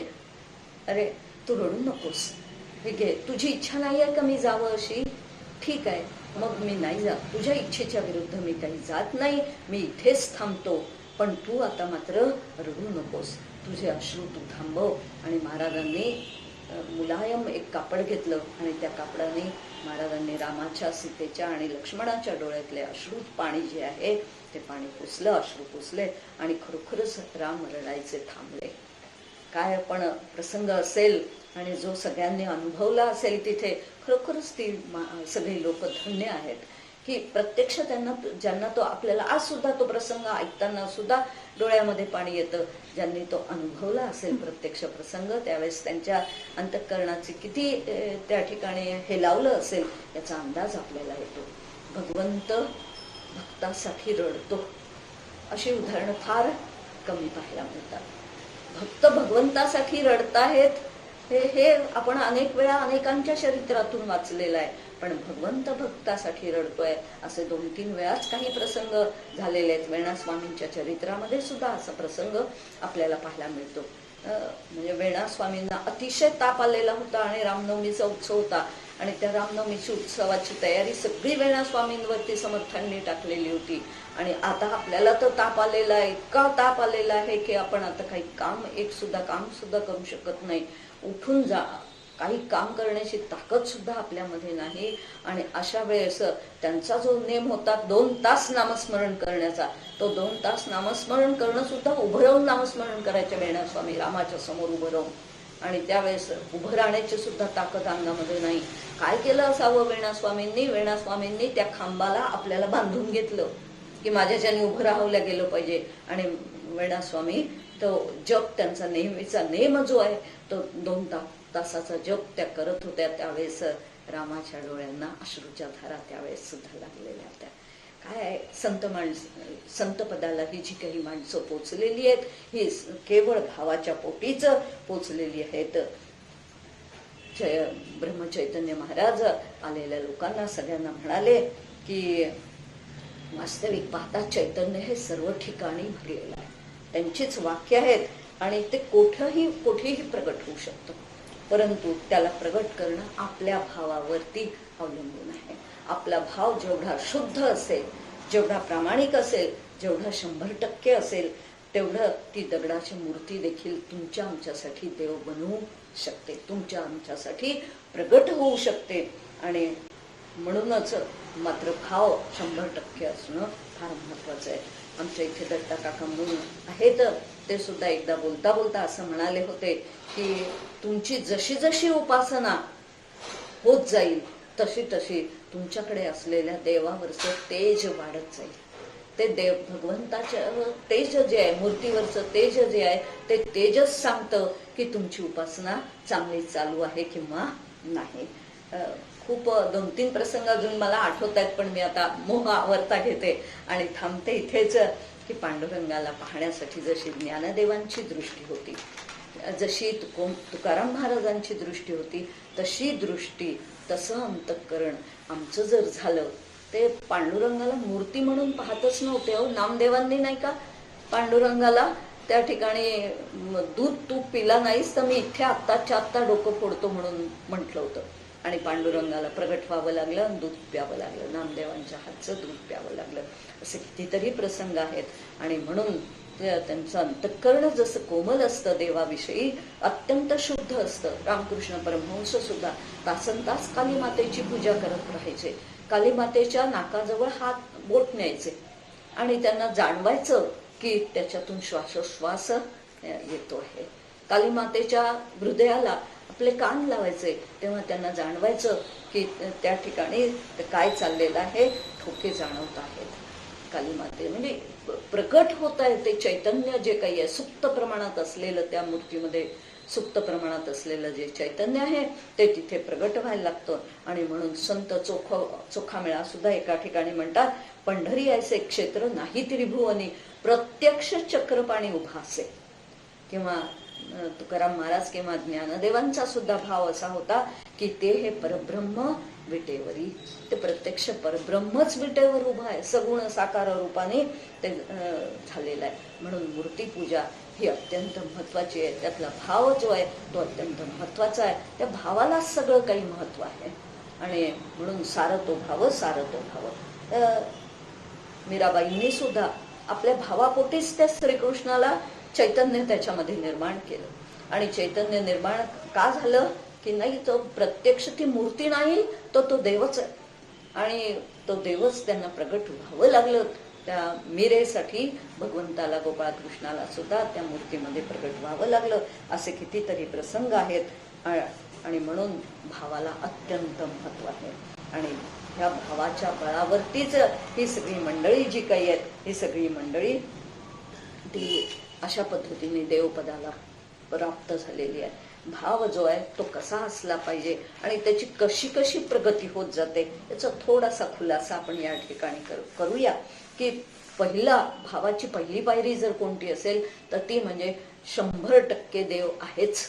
अरे तू रडू नकोस, हे घे, तुझी इच्छा नाही आहे का मी जावं अशी? ठीक आहे, मग मी नाही जात, तुझ्या इच्छेच्या विरुद्ध मी काही जात नाही, मी इथेच थांबतो, पण तू आता मात्र रडू नकोस, तुझे अश्रू तू थांबव. आणि महाराजांनी मुलायम एक कापड घेतलं आणि त्या कापडाने महाराजांनी रामाच्या, सीतेच्या आणि लक्ष्मणाच्या डोळ्यातले अश्रू पाणी जे आहे ते पाणी पुसलं, अश्रू पुसले आणि खरोखरच राम रडायचे थांबले. काय पण प्रसंग असेल आणि जो सगळ्यांनी अनुभवला असेल तिथे, खरोखरच ती सगळी लोक धन्य आहेत की प्रत्यक्ष त्यांना, ज्यांना तो आपल्याला आज सुद्धा तो प्रसंग ऐकताना सुद्धा डोळ्यामध्ये पाणी येतं. ज्यांनी तो अनुभवला असेल प्रत्यक्ष प्रसंग, त्यावेळेस त्यांच्या अंतःकरणाचे किती त्या ठिकाणी हे लावलं असेल याचा अंदाज आपल्याला येतो. भगवंत भक्तासाठी रडतो, अशी उदाहरणं फार कमी पाहायला मिळतात. भक्त भगवंतासाठी रडताहेत हे आपण अनेक वेळा अनेकांच्या चरित्रातून वाचलेलं आहे. पण भगवंत भक्तासाठी रडतोय असे 2-3 वेळाच काही प्रसंग झालेले आहेत. वेणा स्वामींच्या चरित्रामध्ये सुद्धा असा प्रसंग आपल्याला पाहायला मिळतो. म्हणजे वेणा स्वामींना अतिशय ताप आलेला होता आणि रामनवमीचा उत्सव होता आणि त्या रामनवमीची उत्सवाची तयारी सगळी वेणा स्वामींवरती समर्थांनी टाकलेली होती. आणि आता आपल्याला तर ताप आलेला आहे, इतका ताप आलेला आहे की आपण आता काही एक सुद्धा काम सुद्धा करू शकत नाही. उठून जा, काही काम करण्याची ताकद सुद्धा आपल्यामध्ये नाही. आणि अशा वेळेस त्यांचा जो नेम होता 2 तास नामस्मरण करण्याचा, तो 2 तास नामस्मरण करणं सुद्धा उभं राहून नामस्मरण करायचे वेणा स्वामी, रामाच्या समोर उभं राहून. आणि त्यावेळेस उभं राहण्याची सुद्धा ताकद अंगामध्ये नाही. काय केलं असावं वेणा स्वामींनी? वेणा स्वामींनी त्या खांबाला आपल्याला बांधून घेतलं की माझ्याच्याने उभं राहवल्या गेलं पाहिजे. आणि वेणा स्वामी तो जप, त्यांचा नेहमीचा नेम जो आहे तो 2 तासाचा जप त्या करत होत्या. त्यावेळेस रामाच्या डोळ्यांना अश्रूच्या धारा त्यावेळेस सुद्धा लागलेल्या होत्या. काय संत पदाला ही जी काही माणसं पोचलेली आहेत ही केवळ भावाच्या पोटीच पोचलेली आहेत. ब्रह्मचैतन्य महाराज आलेल्या लोकांना सगळ्यांना म्हणाले की वास्तविक पाहता चैतन्य हे सर्व ठिकाणी भरलेलं आहे. त्यांचीच वाक्य आहेत आणि ते कुठेही प्रगट होऊ शकतं. परंतु त्याला प्रगट करणं आपल्या भावावरती अवलंबून आहे. आपला भाव जेवढा शुद्ध असेल, जेवढा प्रामाणिक असेल, जेवढा 100% असेल, तेवढं ती दगडाची मूर्ती देखील तुमच्या आमच्यासाठी देव बनवू शकते, तुमच्या आमच्यासाठी प्रगट होऊ शकते. आणि म्हणूनच मात्र भाव 100% असणं फार महत्वाचं आहे. आमच्या इथे दत्ता काका म्हणून आहेत, ते सुद्धा एकदा बोलता बोलता असं म्हणाले होते की तुमची जशी जशी उपासना होत जाईल तशी तशी तुमच्याकडे असलेल्या देवावरचं तेज वाढत जाईल. ते देव भगवंताचं तेज जे आहे, मूर्तीवरचं तेज जे आहे, ते तेजच सांगतं की तुमची उपासना चांगली चालू आहे किंवा नाही. खूप 2-3 प्रसंग अजून मला आठवत आहेत, पण मी आता मोह आवरता घेते आणि थांबते इथेच की पांडुरंगाला पाहण्यासाठी जशी ज्ञानदेवांची दृष्टी होती, जशी तुकाराम महाराजांची दृष्टी होती, तशी दृष्टी, तसं अंतःकरण आमचं जर झालं, ते पांडुरंगाला मूर्ती म्हणून पाहतच नव्हते. नामदेवांनी नाही का पांडुरंगाला त्या ठिकाणी दूध तूप पिला नाहीस तर मी इथे आत्ताच्या आत्ता डोकं फोडतो म्हणून म्हटलं होतं. आणि पांडुरंगाला प्रगट व्हावं लागलं आणि दूध प्यावं लागलं, नामदेवांच्या हातचं दूध प्यावं लागलं. असे कितीतरी प्रसंग आहेत. आणि म्हणून त्यांचं अंतःकरण जसं कोमल असतं, देवाविषयी अत्यंत शुद्ध असतं. रामकृष्ण परमहंस सुद्धा तासनतास काली मातेची पूजा करत राहायचे. काली मातेच्या नाकाजवळ हात बोट न्यायचे आणि त्यांना जाणवायचं की त्याच्यातून श्वासोश्वास येतो आहे. काली मातेच्या हृदयाला आपले कान लावायचे, तेव्हा त्यांना जाणवायचं की त्या ठिकाणी काय चाललेलं आहे, ठोके जाणवत आहेत. काली माते म्हणजे प्रकट होत आहे ते चैतन्य जे काही आहे, सुप्त प्रमाणात असलेलं, त्या मूर्तीमध्ये सुप्त प्रमाणात असलेलं जे चैतन्य आहे ते तिथे प्रगट व्हायला लागतं. आणि म्हणून संत चोखामेळा सुद्धा एका ठिकाणी म्हणतात, पंढरी ऐसे क्षेत्र नाही त्रिभुवनी, प्रत्यक्ष चक्रपाणी उभा असे. किंवा तुकाराम महाराज किंवा ज्ञानदेवांचा सुद्धा भाव असा होता की ते हे परब्रह्म विटेवरी, ते प्रत्यक्ष परब्रह्मच विटेवर उभा आहे, सगुण साकार रूपाने ते झालेलं आहे. म्हणून मूर्तीपूजा ही अत्यंत महत्वाची आहे. त्यातला भाव जो आहे तो अत्यंत महत्वाचा आहे. त्या भावालाच सगळं काही महत्व आहे. आणि म्हणून सारतो भाव, सारतो भाव. मीराबाईंनी सुद्धा आपल्या भावापोटीच त्या श्रीकृष्णाला चैतन्य त्याच्यामध्ये निर्माण केलं. आणि चैतन्य निर्माण का झालं की नाही, तो प्रत्यक्ष ती मूर्ती नाही, तो देवच आहे. आणि तो देवच त्यांना प्रगट व्हावं लागलं त्या मीरेसाठी भगवंताला गोपाळकृष्णाला सुद्धा त्या मूर्तीमध्ये प्रगट व्हावं लागलं. असे कितीतरी प्रसंग आहेत आणि म्हणून भावाला अत्यंत महत्व आहे. आणि ह्या भावाच्या बळावरतीच ही सगळी मंडळी जी काही आहेत, ही सगळी मंडळी ती अशा पद्धतीने देवपदाला प्राप्त झालेली आहे. भाव जो आहे तो कसा असला पाहिजे आणि त्याची कशी कशी प्रगती होत जाते याचा थोडासा खुलासा आपण या ठिकाणी करूया. की भावाची पहिली पायरी जर कोणती असेल तर ती म्हणजे 100% देव आहेच,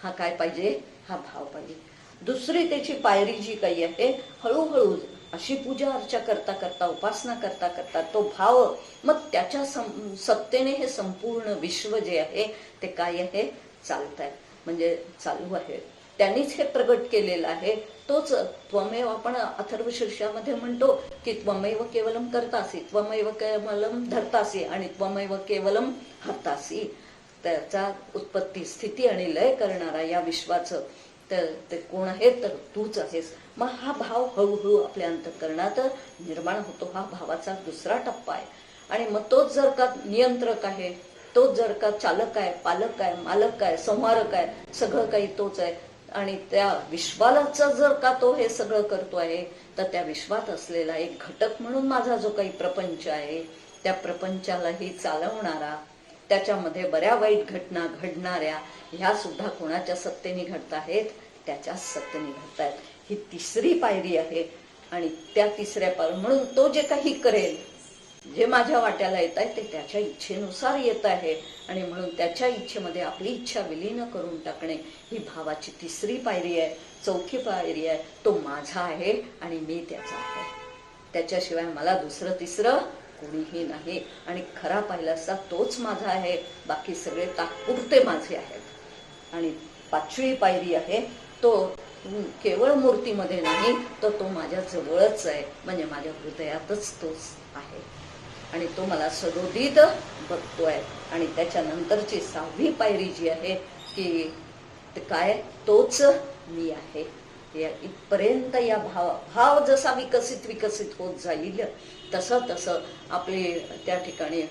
हा काय पाहिजे, हा भाव पाहिजे. दुसरी त्याची पायरी जी काही आहे, हळूहळू अशी पूजा अर्चा करता करता, उपासना करता करता तो भाव मग त्याच्या सत्तेने हे संपूर्ण विश्व जे आहे ते काय आहे, चालत आहे, म्हणजे चालू आहे. त्यांनीच हे प्रगट केलेलं आहे. तोच त्वमेव, आपण अथर्व शीर्षामध्ये म्हणतो की त्वमेव केवलम करतासी, त्वमेव केवलम धरतासी आणि त्वमेव केवलम हरतासी. त्याचा उत्पत्ती, स्थिती आणि लय करणारा या विश्वाचं ते कोण आहे, तर तूच आहेस. मग हा भाव हळूहळू आपल्या अंतःकरणात निर्माण होतो. हा भावाचा दुसरा टप्पा आहे. आणि मग तोच जर का नियंत्रक आहे, तोच जर का चालक आहे, पालक आहे, मालक आहे, संहारक आहे, सगळं काही तोच आहे. आणि त्या विश्वालाच जर का तो हे सगळं करतो आहे, तर त्या विश्वात असलेला एक घटक म्हणून माझा जो काही प्रपंच आहे, त्या प्रपंचालाही चालवणारा, त्याच्यामध्ये बऱ्या वाईट घटना घडणाऱ्या ह्या सुद्धा कोणाच्या सत्तेने घडत आहेत, त्याच्याच सत्तेने घडत आहेत. ही तिसरी पायरी आहे. आणि त्या तिसऱ्या पायरी म्हणून तो जे काही करेल, जे माझ्या वाट्याला येत आहे ते त्याच्या इच्छेनुसार येत आहे. आणि म्हणून त्याच्या इच्छेमध्ये आपली इच्छा विलीन करून टाकणे ही भावाची तिसरी पायरी आहे. चौथी पायरी आहे, तो माझा आहे आणि मी त्याचा आहे. त्याच्याशिवाय मला दुसरं तिसरं कोणीही नाही. आणि खरा पाहिला असता तोच माझा आहे, बाकी सगळे तात्पुरते माझे आहेत. आणि पाचवी पायरी आहे, तो केवळ मूर्तीमध्ये नाही, तर तो माझ्या जवळच आहे, म्हणजे माझ्या हृदयातच तोच आहे आणि तो मला सदोदित बघतोय. आणि त्याच्यानंतरची 6वी पायरी जी आहे की काय, तोच मी आहे. इथपर्यंत या भाव जसा विकसित होत जाईल तसं तसं आपले त्या ठिकाणी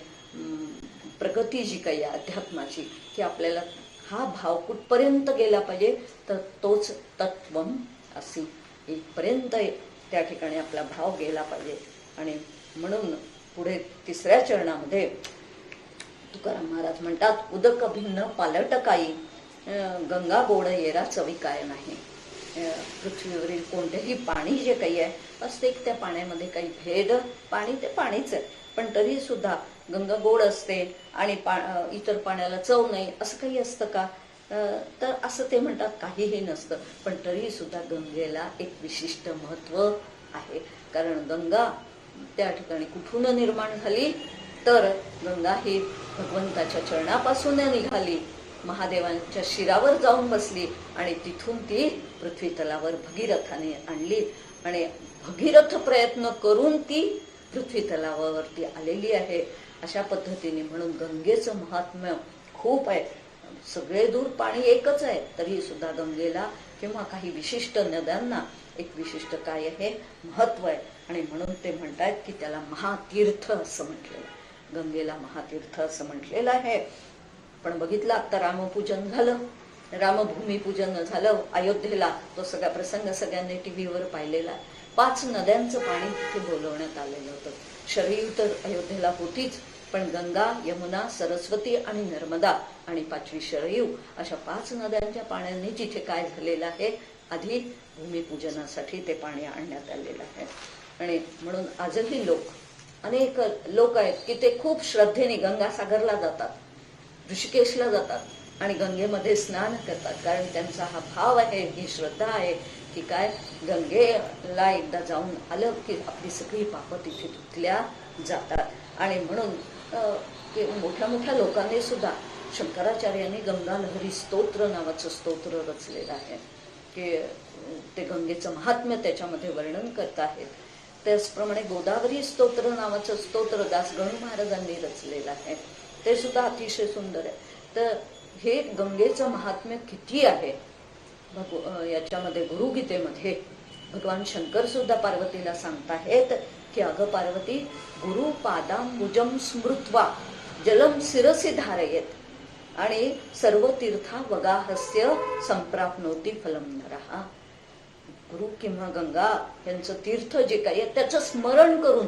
प्रगती जी काही आहे अध्यात्माची, की आपल्याला हा भाव कुठपर्यंत गेला पाहिजे, तर तोच तत्वम असी इथपर्यंत त्या ठिकाणी आपला भाव गेला पाहिजे. आणि म्हणून पुढे तिसऱ्या चरणामध्ये तुकाराम महाराज म्हणतात, उदक भिन्न पालट काही, गंगा गोड येरा चवी काय नाही. पृथ्वीवरील कोणतेही पाणी जे काही आहे, प्रत्येक त्या पाण्यामध्ये काही भेद, पाणी ते पाणीच आहे, पण तरी सुद्धा गंगा गोड असते आणि इतर पाण्याला चव नाही, असं काही असतं का? तर असं ते म्हणतात, काहीही नसतं. पण तरी सुद्धा गंगेला एक विशिष्ट महत्व आहे. कारण गंगा त्या ठिकाणी कुठून निर्माण झाली, तर गंगा ही भगवंताच्या चरणापासून निघाली, महादेवांच्या शिरावर जाऊन बसली आणि तिथून ती पृथ्वी तलावर भगीरथाने आणली. आणि भगीरथ प्रयत्न करून ती पृथ्वी तलावावरती आलेली आहे. अशा पद्धतीने म्हणून गंगेचं महात्म्य खूप आहे. सगळे दूर पाणी एकच आहे, तरी सुद्धा गंगेला किंवा काही विशिष्ट नद्यांना एक विशिष्ट काय आहे, महत्व आहे. आणि म्हणून ते म्हणतात की त्याला महातीर्थ असं म्हटलेलं, गंगेला महातीर्थ असं म्हटलेलं आहे. पण बघितलं, आता रामपूजन झालं, रामभूमिपूजन झालं अयोध्येला, तो सगळा प्रसंग सगळ्यांनी टीव्हीवर पाहिलेला आहे. 5 नद्यांचं पाणी तिथे बोलवण्यात आलेलं होतं. शरयू तर अयोध्येला होतीच, पण गंगा, यमुना, सरस्वती आणि नर्मदा आणि 5वी शरयू, अशा 5 नद्यांच्या पाण्याने जिथे काय झालेलं आहे, आधी भूमिपूजनासाठी ते पाणी आणण्यात आलेलं आहे. आणि म्हणून आजही अनेक लोक आहेत की ते खूप श्रद्धेने गंगासागरला जातात, ऋषिकेशला जातात आणि गंगेमध्ये स्नान करतात. कारण त्यांचा हा भाव आहे, ही श्रद्धा आहे की काय, गंगेला एकदा जाऊन आलं की आपली सगळी पापं तिथे धुतल्या जातात. आणि म्हणून मोठ्या मोठ्या लोकांनी सुद्धा, शंकराचार्यांनी गंगा लहरी स्तोत्र नावाचं स्तोत्र रचलेलं आहे की ते गंगेचं महात्म्य त्याच्यामध्ये वर्णन करत आहेत. त्याचप्रमाणे गोदावरी स्तोत्र नावाचं स्तोत्र दासगणू महाराजांनी रचलेलं आहे, ते सुद्धा अतिशय सुंदर आहे. तर हे गंगेचं महात्म्य किती आहे, याच्यामध्ये गुरुगीतेमध्ये भगवान शंकर सुद्धा पार्वतीला सांगताहेत की अगं पार्वती, गुरु पादांबुजम स्मृत्वा जलम शिरसी धारयेत आणि सर्व तीर्था वगाहस्य संप्राप्नोती फलम नरहा. गुरु किंवा गंगा यांचं तीर्थ जे काही आहे त्याचं स्मरण करून,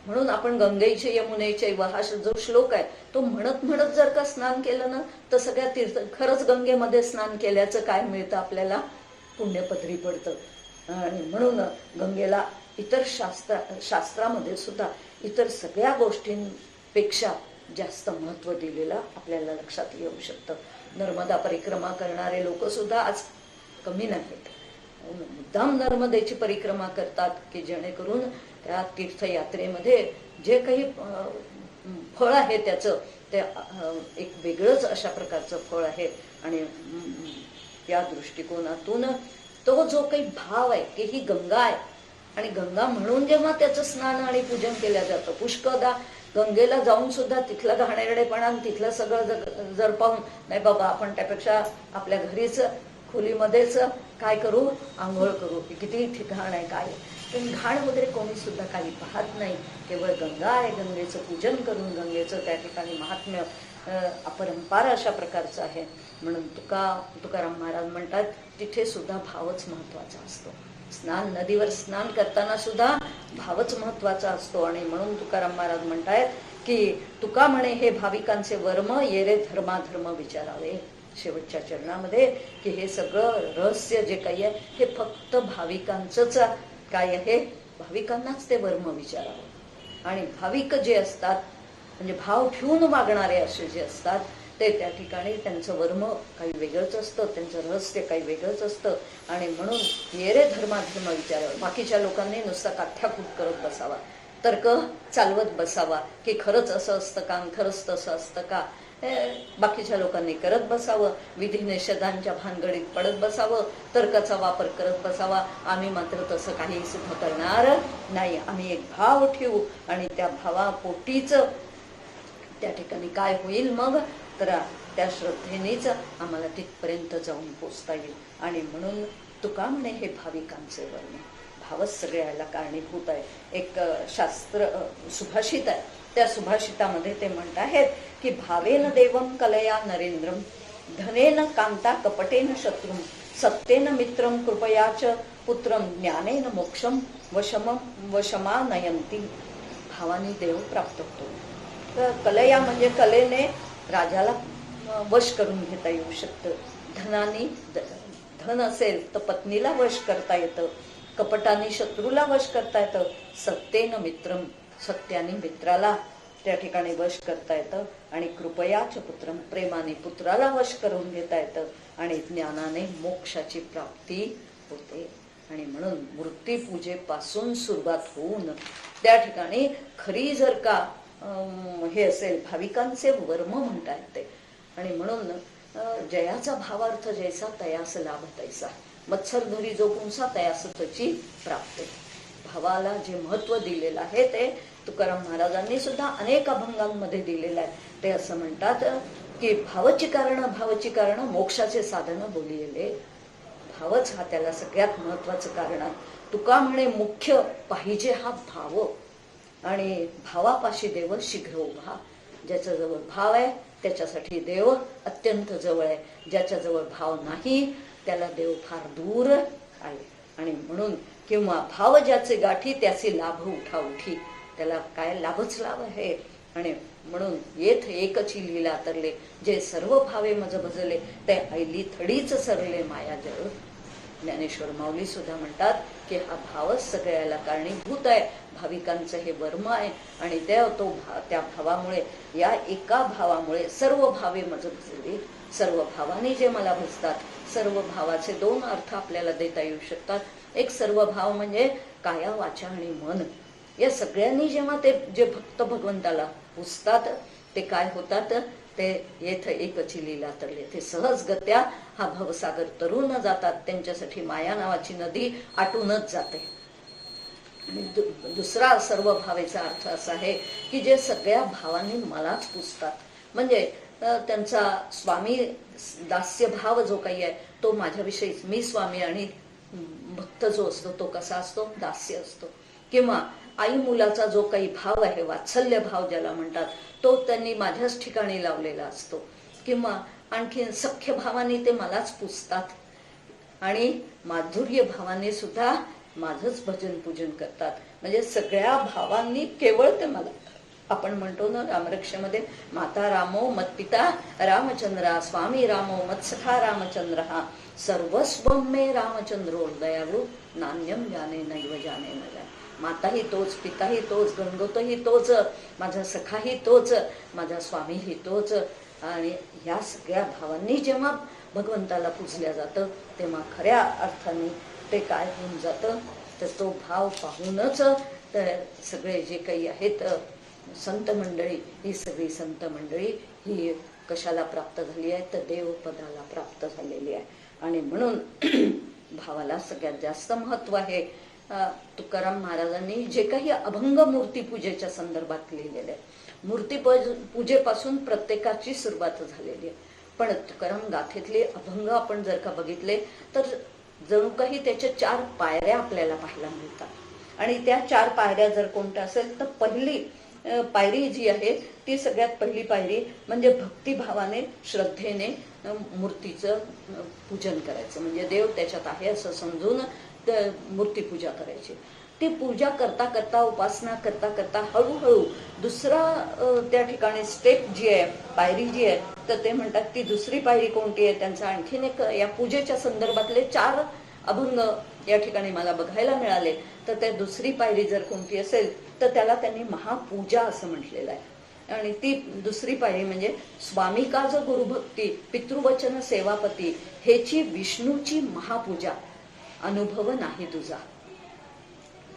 म्हणून आपण गंगेचे यमुनेचे हा जो श्लोक आहे तो म्हणत म्हणत जर का स्नान केलं ना तर सगळ्या तीर्थ, खरंच गंगेमध्ये स्नान केल्याचं काय मिळतं आपल्याला, पुण्यपदरी पडतं. आणि म्हणून गंगेला इतर शास्त्रामध्ये सुद्धा इतर सगळ्या गोष्टींपेक्षा जास्त महत्व दिलेलं आपल्याला लक्षात येऊ शकतं. नर्मदा परिक्रमा करणारे लोक सुद्धा आज कमी नाहीत. मुद्दाम नर्मदेची परिक्रमा करतात की जेणेकरून त्या तीर्थयात्रेमध्ये जे काही फळ आहे त्याचं ते एक वेगळंच अशा प्रकारचं फळ आहे. आणि या दृष्टिकोनातून तो जो काही भाव आहे की ही गंगा आहे आणि गंगा म्हणून जेव्हा त्याचं स्नान आणि पूजन केलं जातं, पुष्कळदा गंगेला जाऊन सुद्धा तिथलं घाणेरडेपणा तिथलं सगळं जर पाहून नाही बाबा आपण त्यापेक्षा आपल्या घरीच खोलीमध्येच काय करू, आंघोळ करू, की किती ठिकाण आहे काय. पण घाण वगैरे कोणी सुद्धा काही पाहत नाही. केवळ गंगा आहे, गंगेचं पूजन करून गंगेचं त्या ठिकाणी महात्म्य अपरंपार अशा प्रकारचं आहे. म्हणून तुकाराम महाराज म्हणतात तिथे सुद्धा भावच महत्वाचा असतो. स्नान, नदीवर स्नान करताना सुद्धा भावच महत्वाचा असतो. आणि म्हणून तुकाराम महाराज म्हणतायत की तुका म्हणे हे भाविकांचे वर्म येरे धर्माधर्म विचारावे. शेवटच्या चरणामध्ये की हे सगळं रहस्य जे काही आहे हे फक्त भाविकांचंच काय आहे, भाविकांनाच ते वर्म विचारावं. आणि भाविक जे असतात म्हणजे भाव ठेवून वागणारे असे जे असतात ते त्या ठिकाणी त्यांचं वर्म काही वेगळंच असतं, त्यांचं रहस्य काही वेगळंच असतं. आणि म्हणून येरे धर्माधर्म विचारावं. बाकीच्या लोकांनी नुसता काठ्याकूट करत बसावा, तर्क चालवत बसावा की खरंच असं असतं का, खरंच तसं असतं का, बाकीच्या लोकांनी करत बसावं, विधी निषेधांच्या भानगडीत पडत बसावं, तर्काचा वापर करत बसावा. आम्ही मात्र तसं काही सुद्धा करणार नाही. आम्ही एक भाव ठेवू आणि त्या भावापोटीच त्या ठिकाणी काय होईल मग तर त्या श्रद्धेनेच आम्हाला तिथपर्यंत जाऊन पोचता येईल. आणि म्हणून तुका म्हणे हे भाविकांचे वर्म, भावच सगळ्याला कारणीभूत आहे. एक शास्त्र सुभाषित आहे, त्या सुभाषितामध्ये ते म्हणत आहेत की भावेन देवम कलया नरेंद्रम धनेन कांता कपटेन शत्रुम सत्तेन मित्रम कृपयाच पुत्रम ज्ञानेन मोक्षम वशमा नयंती. भावाने देव प्राप्त होतो. तर कलया म्हणजे कलेने राजाला वश करून घेता येऊ शकतं. धनाने, धन असेल तर पत्नीला वश करता येतं, कपटाने शत्रूला वश करता येतं, सत्तेन मित्रम सत्याने मित्राला त्या ठिकाणी वश करता येतं, आणि कृपयाच पुत्रम प्रेमाने पुत्राला वश करून घेता येतं, आणि ज्ञानाने मोक्षाची प्राप्ती होते. आणि म्हणून मूर्तीपूजेपासून सुरुवात होऊन त्या ठिकाणी खरी जर का हे असेल भाविकांचे वर्म म्हणता येते. आणि म्हणून जयाचा भावार्थ जैसा तयास लाभ तैसा, मत्सरधरी जो पुंसा तयास त्याची प्राप्ती. भावाला जे महत्व दिलेलं आहे ते तुकाराम महाराजांनी सुद्धा अनेक अभंगांमध्ये दिलेलं आहे. ते असं म्हणतात की भावची कारण मोक्षाचे साधन बोलिले. भावच हा त्याला सगळ्यात महत्वाचं कारण आहे. तुका म्हणे मुख्य पाहिजे हा भाव, आणि भावापाशी देव शीघ्र उभा. ज्याच्या जवळ भाव आहे त्याच्यासाठी देव अत्यंत जवळ आहे, ज्याच्याजवळ भाव नाही त्याला देव फार दूर आहे. आणि म्हणून किंवा भाव ज्याचे गाठी त्याचे लाभ उठा उठी, त्याला काय लाभच लाभ आहे. आणि म्हणून येथ एकची लीला तरले, जे सर्व भावे मज भजले ते ऐली थडीच सरले माया जळ. ज्ञानेश्वर माऊली सुद्धा म्हणतात की हा भावच सगळ्याला कारणीभूत आहे, भाविकांचं हे वर्म आहे. आणि त्या भावामुळे, या एका भावामुळे सर्व भावे मज भजले. सर्व भावाने जे मला भजतात, सर्व भावाचे दोन अर्थ आपल्याला देता येऊ शकतात. एक सर्व भाव म्हणजे काया वाचा आणि मन, या सगळ्यांनी जेव्हा ते जे भक्त भगवंताला पुजतात ते काय होतात, ते येथ एकची लीला तरले, ते सहजगत्या हा भवसागर तरून जातात. त्यांच्यासाठी माया नावाची नदी आटूनच जाते. आणि दुसरा सर्व भावेचा अर्थ असा आहे की जे सगळ्या भावांनी मलाच पुजतात. म्हणजे त्यांचा स्वामी दास्य भाव जो काही आहे तो माझ्याविषयीच, मी स्वामी आणि भक्त जो असतो तो कसा असतो, दास्य असतो. किंवा आई मुलाचा जो काही भाव आहे, वात्सल्य भाव ज्याला म्हणतात, तो त्यांनी माझ्याच ठिकाणी लावलेला असतो. किंवा आणखी सख्य भावाने ते मलाच पुजतात आणि माधुर्य भावाने सुद्धा माझंच भजन पूजन करतात. म्हणजे सगळ्या भावांनी केवळ ते मला, आपण म्हणतो ना रामरक्षेमध्ये, माता रामो मत्पिता रामचंद्रा, स्वामी रामो मत्सखा रामचंद्र, सर्वस्व मे रामचंद्रो दयाळू, नान्यम जाने नैव जाने न जाने. माताही तोच, पिताही तोच, गणगोतही तोच, माझा सखाही तोच, माझा स्वामीही तोच. आणि या सगळ्या भावांनी जेव्हा भगवंताला पूजल्या जातं तेव्हा खऱ्या अर्थाने ते काय होऊन जातं, तर तो भाव पाहूनच सगळे जे काही आहेत संत मंडळी, ही सगळी संत मंडळी ही कशाला प्राप्त झाली आहे, तर देवपदाला प्राप्त झालेली आहे. आणि म्हणून भावाला सगळ्यात जास्त महत्व आहे. तुकाराम महाराजांनी जे काही अभंग मूर्तीपूजेच्या संदर्भात लिहिलेले आहे, मूर्ती पूजेपासून प्रत्येकाची सुरुवात झालेली आहे. पण तुकाराम गाथेतले अभंग आपण जर का बघितले तर जणू काही त्याच्या 4 पायऱ्या आपल्याला पाहायला मिळतात. आणि त्या 4 पायऱ्या जर कोणत्या असेल तर पहिली पायरी जी आहे ती सगळ्यात पहिली पायरी म्हणजे भक्तिभावाने, श्रद्धेने मूर्तीचं पूजन करायचं. म्हणजे देव त्याच्यात आहे असं समजून मूर्तीपूजा करायची. ती पूजा करता करता, उपासना करता करता हळूहळू दुसरा त्या ठिकाणी स्टेप जी आहे, पायरी जी आहे, तर ते म्हणतात ती दुसरी पायरी कोणती आहे. त्यांचा आणखीन एक या पूजेच्या संदर्भातले 4 अभंग या ठिकाणी मला बघायला मिळाले. तर त्या दुसरी पायरी जर कोणती असेल तर त्याला त्यांनी महापूजा असं म्हटलेलं आहे. आणि ती दुसरी पायरी म्हणजे स्वामी काज गुरुभक्ती, पितृवचन सेवापती, हेची विष्णूची महापूजा, अनुभव नाही तुझा.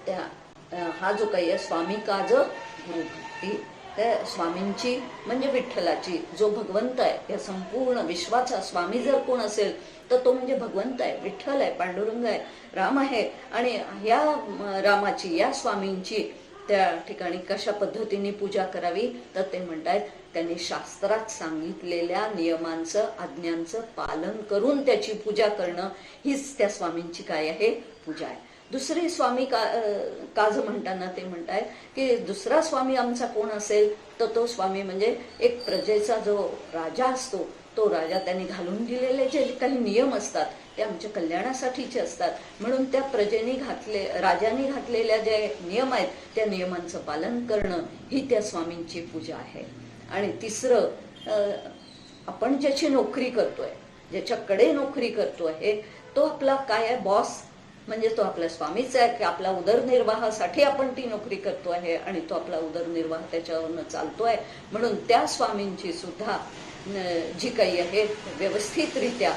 त्या हा जो काही आहे स्वामी काज गुरुभक्ती, त्या स्वामींची म्हणजे विठ्ठलाची, जो भगवंत आहे या संपूर्ण विश्वाचा स्वामी जर कोण असेल तर तो म्हणजे भगवंत आहे, विठ्ठल आहे, पांडुरंग आहे, राम आहे. आणि या रामाची, या स्वामींची त्या ठिकाणी कशा पद्धतीने पूजा करावी, तर ते म्हणतायत त्यांनी शास्त्रात सांगितलेल्या नियमांचं, आज्ञांचं पालन करून त्याची पूजा करणं, हीच त्या स्वामींची काय आहे, पूजा आहे. दुसरे स्वामी काज म्हणताना ते म्हणतायत की दुसरा स्वामी आमचा कोण असेल तर तो स्वामी म्हणजे एक प्रजेचा जो राजा असतो, तो राजा त्यांनी घालून दिलेले जे काही नियम असतात ते आमच्या कल्याणासाठीचे असतात. म्हणून त्या प्रजेने राजाने घातलेल्या जे नियम आहेत त्या नियमांचं पालन करणं ही त्या स्वामींची पूजा आहे. आणि तिसरं, आपण ज्याची नोकरी करतोय, ज्याच्याकडे नोकरी करतो आहे तो आपला काय आहे, बॉस, म्हणजे तो आपला स्वामीच आहे की आपला उदरनिर्वाहासाठी आपण ती नोकरी करतो आहे आणि तो आपला उदरनिर्वाह त्याच्यावरनं चालतोय. म्हणून त्या स्वामींची सुद्धा जी काही आहे व्यवस्थितरित्या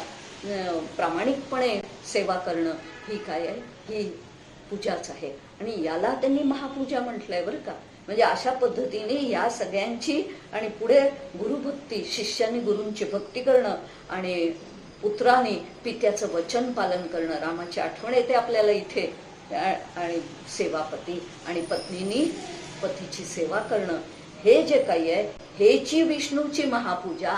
प्रामाणिकपणे सेवा करणं ही काय आहे, ही पूजाच आहे. आणि याला त्यांनी महापूजा म्हटलंय बरं का. म्हणजे अशा पद्धतीने या सगळ्यांची, आणि पुढे गुरुभक्ती, शिष्याने गुरूंची भक्ती करणं आणि पुत्राने पित्याचं वचन पालन करणं, रामाची आठवण येते आपल्याला इथे, आणि सेवापती आणि पत्नीनी पतीची सेवा करणं, हे जे काही आहे हेची विष्णूची महापूजा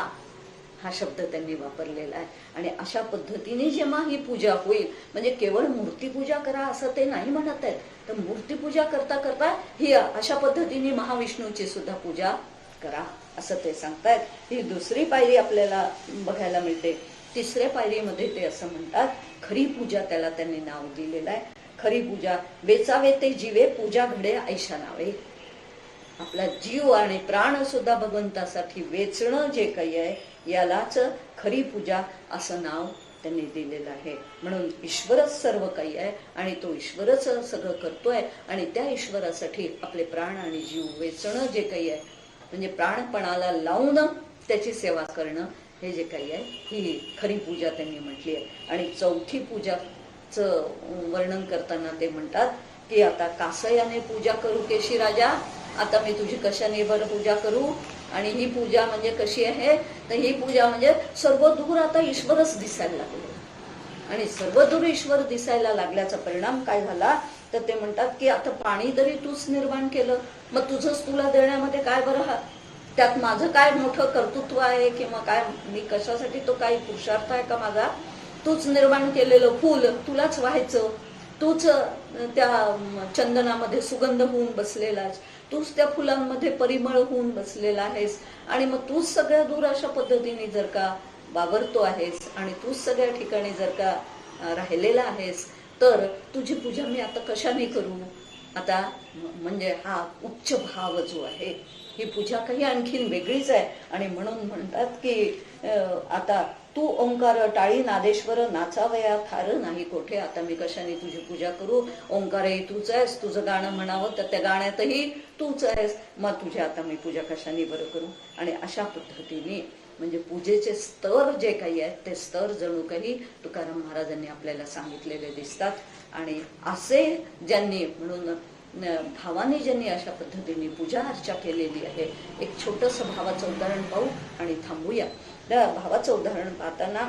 हा शब्द त्यांनी वापरलेला आहे. आणि अशा पद्धतीने जेव्हा ही पूजा होईल, म्हणजे केवळ मूर्तीपूजा करा असं ते नाही म्हणत आहेत, तर मूर्तीपूजा करता करता ही अशा पद्धतीने महाविष्णूची सुद्धा पूजा करा असं ते सांगतायत. ही दुसरी पायरी आपल्याला बघायला मिळते. तिसऱ्या पायरीमध्ये ते असं म्हणतात, खरी पूजा त्याला त्यांनी नाव दिलेलं आहे. खरी पूजा, वेचावे ते जीवे, पूजा घडे ऐशा नावे. आपला जीव आणि प्राण सुद्धा भगवंतासाठी वेचणं जे काही आहे यालाच खरी पूजा असं नाव त्यांनी दिलेलं आहे. म्हणून ईश्वरच सर्व काही आहे आणि तो ईश्वरच सगळं करतोय. आणि त्या ईश्वरासाठी आपले प्राण आणि जीव वेचणं जे काही आहे, म्हणजे प्राणपणाला लावून त्याची सेवा करणं, हे जे काही आहे ही खरी पूजा त्यांनी म्हटली आहे. आणि चौथी पूजाचं वर्णन करताना ते म्हणतात की आता कासयाने पूजा करू केशी राजा, आता मी तुझी कशाने बरं पूजा करू. आणि ही पूजा म्हणजे कशी आहे, तर ही पूजा म्हणजे सर्व दूर आता ईश्वरच दिसायला लागले. आणि सर्व दूर ईश्वर दिसायला लागल्याचा परिणाम काय झाला, तर ते म्हणतात की आता पाणी जरी तूच निर्माण केलं, मग तुझंच तुला देण्यामध्ये काय बरं, त्यात माझं काय मोठं कर्तृत्व आहे किंवा काय, मी कशासाठी, तो काही पुरुषार्थ आहे का माझा. तूच निर्माण केलेलं फूल तुलाच व्हायचं, तूच त्या चंदनामध्ये सुगंध होऊन बसलेला आहेस, तूच त्या फुलांमध्ये परिमळ होऊन बसलेला आहेस, आणि मग तूच सगळ्या दूर अशा पद्धतीने जर का वावरतो आहेस आणि तूच सगळ्या ठिकाणी जर का राहिलेला आहेस, तर तुझी पूजा मी आता कशाने करू? आता म्हणजे हा उच्च भाव जो आहे, ही पूजा काही आणखीन वेगळीच आहे. आणि म्हणून म्हणतात की आता तू ओंकार टाळी नादेश्वर नाचावया थार नाही कोठे. आता मी कशाने तुझी पूजा करू? ओंकारही तूच आहेस, तुझं गाणं म्हणावं तर त्या गाण्यातही तूच आहेस, मग तुझी आता मी पूजा कशाने बरं करू? आणि अशा पद्धतीने म्हणजे पूजेचे स्तर जे काही आहेत ते स्तर जणू काही तुकाराम महाराजांनी आपल्याला सांगितलेले दिसतात. आणि असे ज्यांनी म्हणून भावाने ज्यांनी अशा पद्धतीने पूजा अर्चा केलेली आहे, एक छोटंसं भावाचं उदाहरण पाहू आणि थांबूया. त्या भावाचं उदाहरण पाहताना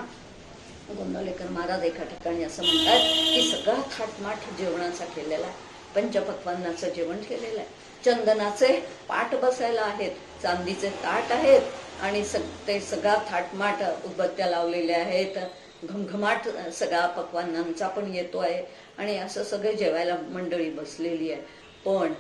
गोंदवलेकर महाराज एका ठिकाणी असं म्हणतात की सगळा थाटमाट जेवणाचा केलेला आहे, पंचपक्वान्नाचं जेवण केलेलं आहे, चंदनाचे पाट बसायला आहेत, चांदीचे ताट आहेत आणि ते सगळा थाटमाट उदबत्त्या लावलेल्या आहेत, घमघमाट सगळा पक्वान्नांचा पण येतो आहे आणि असं सगळे जेवायला मंडळी बसलेली आहे. पण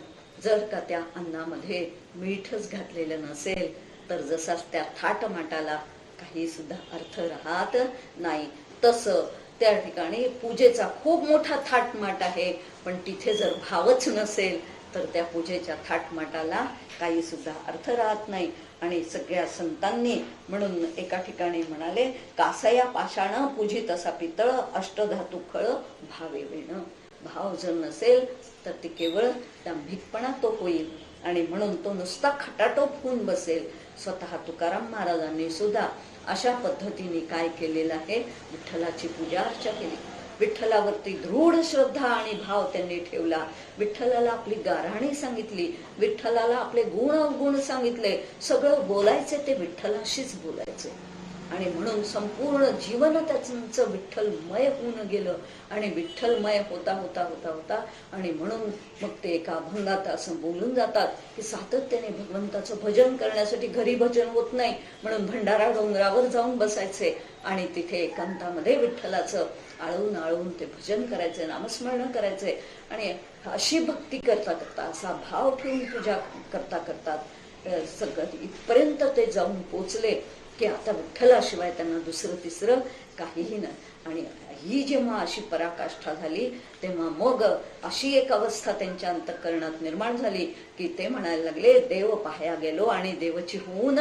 जर का त्या अन्नामध्ये मीठच घातलेलं नसेल तर जसा त्या थाटमाटाला काही सुद्धा अर्थ राहत नाही. तसं त्या ठिकाणी पूजेचा खूप मोठा थाटमाट आहे, पण तिथे जर भावच नसेल तर त्या पूजेच्या थाटमाटाला काही सुद्धा अर्थ राहत नाही. आणि सगळ्या संतांनी म्हणून एका ठिकाणी म्हणाले, कासया पाषाण पूजित असा पितळ अष्टधातू खळ भावे वेण. भाव जर नसेल तर ते केवळ दांभिकपणा तो होईल आणि म्हणून तो नुसता खटाटोप होऊन बसेल. स्वतः तुकाराम महाराजांनी सुद्धा अशा पद्धतीने काय केलेलं आहे, विठ्ठलाची पूजा अर्चा केली, विठ्ठलावरती दृढ श्रद्धा आणि भाव त्यांनी ठेवला, विठ्ठलाला आपली गाऱ्हाणी सांगितली, विठ्ठलाला आपले गुण अवगुण सांगितले, सगळं बोलायचे ते विठ्ठलाशीच बोलायचे. आणि म्हणून संपूर्ण जीवन त्यांचं विठ्ठलमय होऊन गेलं आणि विठ्ठलमय होता होता होता होता आणि म्हणून मग ते एका अभंगात असं बोलून जातात की सातत्याने भगवंताचं भजन करण्यासाठी घरी भजन होत नाही म्हणून भंडारा डोंगरावर जाऊन बसायचे आणि तिथे एकांतामध्ये विठ्ठलाचं आळून आळून ते भजन करायचे, नामस्मरण करायचे. आणि अशी भक्ती करता करता, असा भाव ठेवून पूजा करता करता सगळं इथपर्यंत ते जाऊन पोचले की आता विठ्ठलाशिवाय त्यांना दुसरं तिसरं काहीही नाही. आणि ही जेव्हा अशी पराकाष्ठा झाली तेव्हा मग अशी एक अवस्था त्यांच्या अंतःकरणात निर्माण झाली की ते म्हणायला लागले, देव पाहाया गेलो आणि देवची होऊन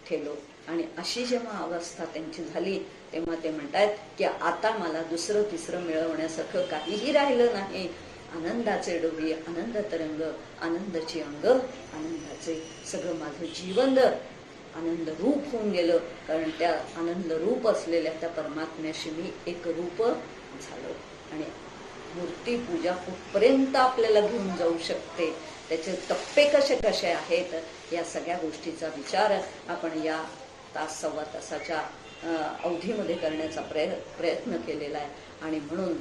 ठेलो. आणि अशी जेव्हा अवस्था त्यांची झाली तेव्हा ते म्हणतात की आता मला दुसरं तिसरं मिळवण्यासारखं काहीही राहिलं नाही. आनंदाचे डोही, आनंद तरंग, आनंदाची अंग, आनंदाचे सगळं माझं जीवन आनंद रूप होऊन गेलं. कारण त्या आनंद रूप असलेल्या त्या परमात्म्याशी मी एक रूप झालो. आणि मूर्ती पूजा कुठपर्यंत आपल्याला घेऊन जाऊ शकते, त्याचे टप्पे कसे कसे आहेत, या सगळ्या गोष्टीचा विचार आपण या तास सव्वा तासाच्या अवधीमध्ये करण्याचा प्रयत्न केलेला आहे. आणि म्हणून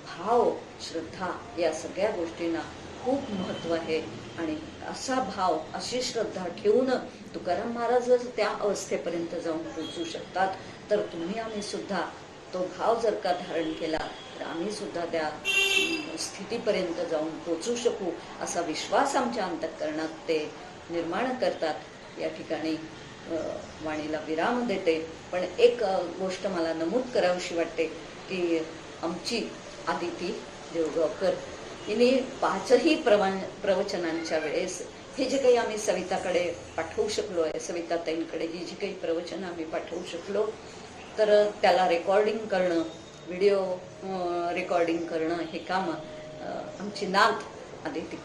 भाव, श्रद्धा या सगळ्या गोष्टींना खूप महत्व आहे. आणि असा भाव, अशी श्रद्धा ठेवून तुकाराम महाराज त्या अवस्थेपर्यंत जाऊन पोहोचू शकतात. तर तुम्ही आम्ही सुद्धा तो भाव जर का धारण केला तर आम्ही सुद्धा त्या स्थितीपर्यंत जाऊन पोहोचू शकू असा विश्वास आमच्या अंतःकरणात ते निर्माण करतात. या ठिकाणी वाणीला विराम देते. पण एक गोष्ट मला नमूद करावीशी वाटते की आमची आदिती देवगावकर हिने 5ही प्रवचनांच्या वेळेस हे जे काही आम्ही सविताकडे पाठवू शकलो आहे, सविताताईंकडे ही जी काही प्रवचनं आम्ही पाठवू शकलो, तर त्याला रेकॉर्डिंग करणं, व्हिडिओ रेकॉर्डिंग करणं हे काम आमची नात आदिती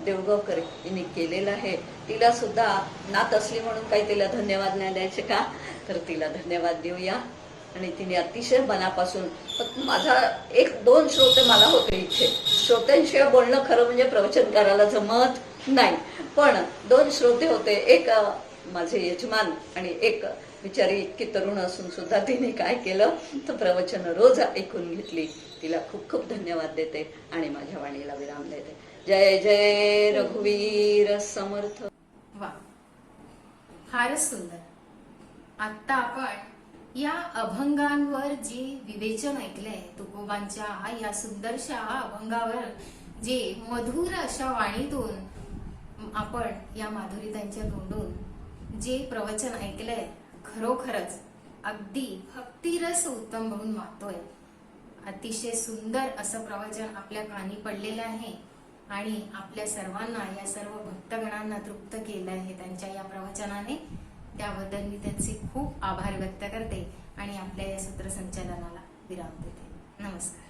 देवगावकर हिने केलेलं आहे. तिला सुद्धा नात असली म्हणून काही तिला धन्यवाद नाही द्यायचे का, तर तिला धन्यवाद देऊया. आणि तिने अतिशय मनापासून, माझा 1-2 श्रोते मला होते इथे, श्रोत्यांशिवाय बोलणं खरं म्हणजे प्रवचनकाराला जमत नाही, पण 2 श्रोते होते, एक माझे यजमान आणि एक बिचारी इतकी तरुण असून सुद्धा तिने काय केलं तर प्रवचन रोज ऐकून घेतली. तिला खूप खूप धन्यवाद देते आणि माझ्या वाणीला विराम देते. जय जय रघुवीर समर्थ. वा, फारच सुंदर. आता आपण या अभंगांवर जे विवेचन ऐकलंय, तुकोबांच्या या सुंदरशा अभंगावर जे मधुर अशा वाणीतून आपण या माधुरीताईंच्या तोंडून जे प्रवचन ऐकलंय, खरोखरच अगदी भक्तिरस उत्तम म्हणून वाहतोय. अतिशय सुंदर असं प्रवचन आपल्या कानी पडलेलं आहे आणि आपल्या सर्वांना, या सर्व भक्तगणांना तृप्त केलं आहे त्यांच्या या प्रवचनाने. त्याबद्दल मी त्यांचे खूप आभार व्यक्त करते आणि आपल्या या सूत्रसंचालनाला विराम देते. नमस्कार.